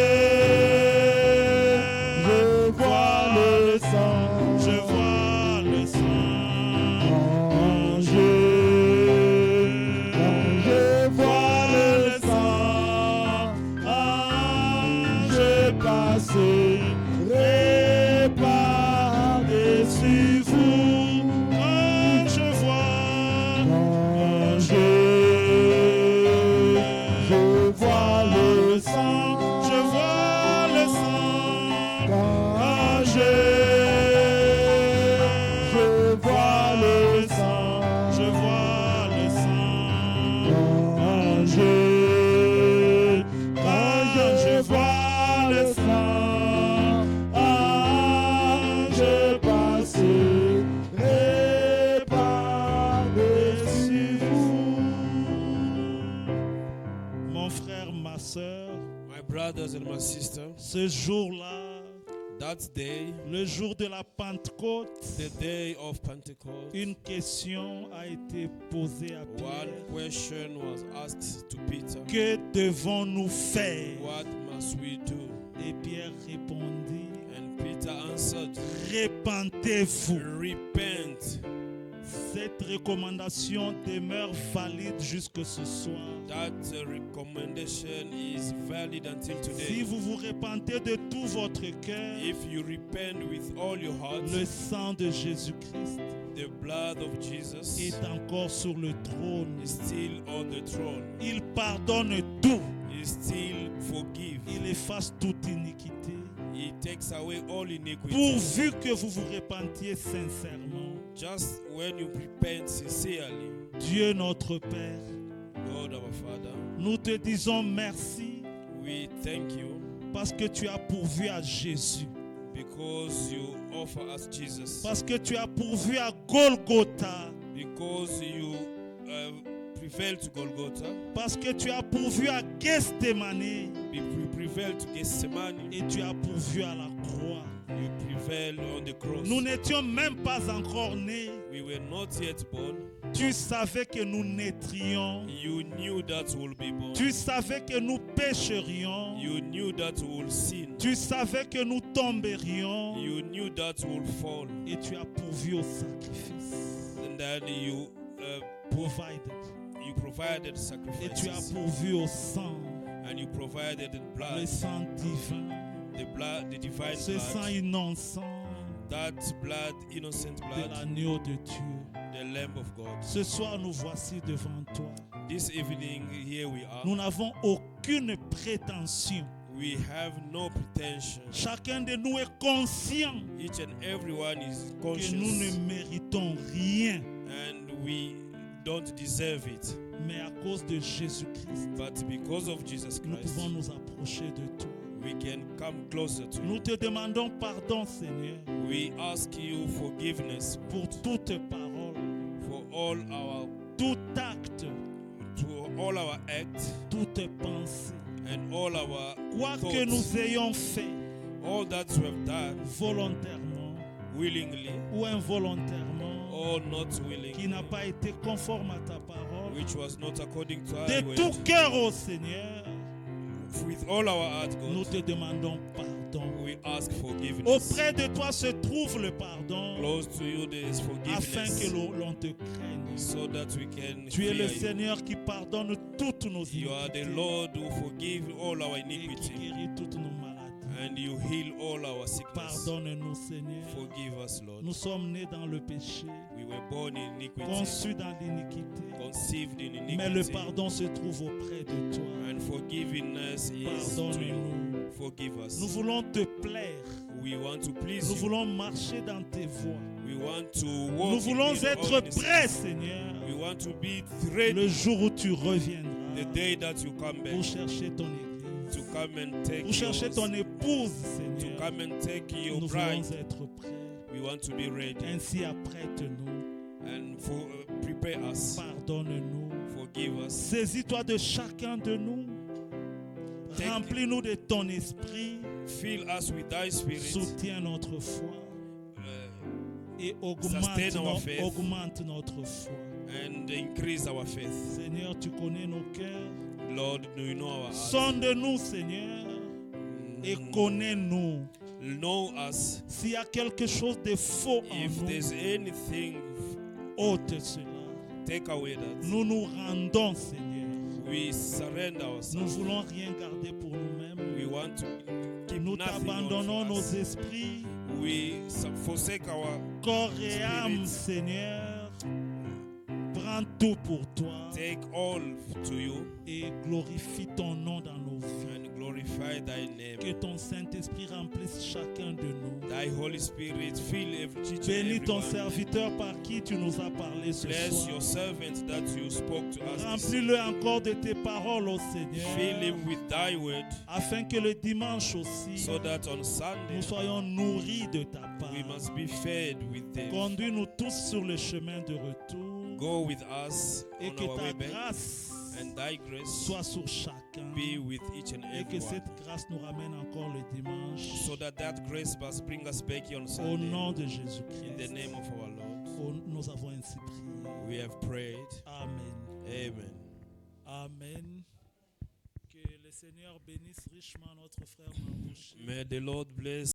vois le sang. Je vois le sang. Quand je vois le sang. Je passerai par-dessus vous. Quand je vois, quand je vois le sang, je vois le sang. Quand je vois le sang, je vois le sang. Quand je vois le sang, je passerai par-dessus vous. Mon frère, ma soeur, My brothers and my sisters, ce jour-là, that day, le jour de la Pentecôte, the day of Pentecost, une question a été posée à one Pierre. question was asked to Peter. Que devons-nous faire? What must we do? Et Pierre répondit, And Peter answered, repentez-vous. repent. Cette recommandation demeure valide jusque ce soir. That recommendation is valid until Si today. vous vous repentez de tout votre cœur, If you repent with all your heart, le sang de Jésus-Christ the blood of Jesus est encore sur le trône. is still on the throne. Il pardonne tout. He still forgive. Il efface toute iniquité. He takes away all iniquity. Pourvu que vous vous repentiez sincèrement. Just when you repent sincerely, Dieu notre Père, God our Father, nous te disons merci we thank you parce que tu as pourvu à Jésus. because you offer us Jesus. Parce que tu as pourvu à Golgotha. Because you prevail to Golgotha. Parce que tu as pourvu à Gethsemane. We prevail to Gethsemane. Et tu as pourvu à la croix. You prevail on the cross. Nous n'étions même pas encore nés. We were not yet born. Tu savais que nous naîtrions. You knew that we'll be born. Tu savais que nous pécherions. You knew that we'll sin. Tu savais que nous tomberions. You knew that we'll fall. Et tu as pourvu au sacrifice. And then you Provided. provided Et tu as sacrifices. pourvu au sang. And you provided the Le blood, sang divin. the divine Ce sang blood, innocent that blood, innocent de blood, l'agneau de Dieu. the Lamb of God. Ce soir, nous voici devant toi. This evening, here we are. Nous n'avons aucune prétention. We have no pretension. Chacun de nous est conscient Each and everyone is que nous conscious, ne méritons rien, and we don't deserve it. mais à cause de Jésus-Christ, But because of Jesus nous Christ, pouvons nous approcher de toi. we can come closer to Nous you. te demandons pardon, Seigneur, We ask you forgiveness pour toute parole, for all our, tout acte, to all our acts toute pensée, and all our quoi que thoughts, nous ayons fait all that we have done volontairement willingly ou involontairement, or not qui willingly, n'a pas été conforme à ta parole, which was not according to our de word. tout cœur, ô Seigneur, With all our heart, nous God, te demandons pardon. we ask forgiveness. Auprès de toi se trouve le pardon, Close to you there is afin forgiveness, que l'on te craigne. so that we can Tu es le fear you. Seigneur qui pardonne toutes nos You are the iniquités Lord who forgive all our et qui iniquity, guérit toutes nos maladies. and you heal all our sickness. Pardonne-nous, Seigneur. Forgive us, Lord. Nous sommes nés dans le péché, We were born in iniquity, conçus dans l'iniquité, conceived in mais le iniquity, pardon se trouve auprès de toi. and forgiveness is to you. Pardonne-nous. Forgive us. Nous voulons te plaire. We want to please Nous you. voulons marcher dans tes voies. We want to walk Nous voulons in your être holiness. prêts, Seigneur, We want to be ready le jour où tu the reviendras day that you come back pour chercher ton église, to come and take pour chercher yours, ton épouse, to Seigneur. come and take your Nous bride. voulons être prêts. We want to be ready Ainsi, apprête-nous, and prepare us. pardonne-nous. Forgive us. Saisis-toi de chacun de nous. Take- Remplis-nous de ton esprit. Fill us with thy spirit. Soutiens notre foi uh, et Sustain our faith. augmente notre foi. and increase our faith. Seigneur, tu connais nos cœurs. Lord, you know our hearts. Sonde-nous, Seigneur, et connais-nous. Know us. S'il y a quelque chose de faux en If nous, there's anything, ôte cela. take away that. Nous nous rendons, Seigneur. We surrender Nous ne ourselves. voulons rien garder pour nous-mêmes. We want to keep Nous nothing t'abandonnons on for nos us. esprits, We forsake our corps et âme, Spirit. Seigneur. Prends tout pour toi take all to you et glorifie ton nom dans nos vies. and glorify thy name. Que ton Saint-Esprit remplisse chacun de nous. Thy Holy Spirit fill each and Bénis ton everyone. serviteur par qui tu nous as parlé ce Bless soir. your servant that you spoke to us. Remplis-le encore de tes paroles, ô Fill Seigneur, him with thy word, afin que le dimanche aussi, so that on Sunday nous soyons nourris de ta part. we must be fed with them. Conduis-nous tous sur le chemin de retour Go with us et on que our ta way back, grâce and thy grace soit sur chacun be with each and et que everyone, cette grâce nous ramène encore le dimanche so that grace must bring us back on au Sunday. nom de In the Jésus-Christ. name of our Lord, Nous avons ainsi prié. we have prayed. Amen. Amen. Amen. Que le Seigneur bénisse richement notre frère Mambouchi. May the Lord bless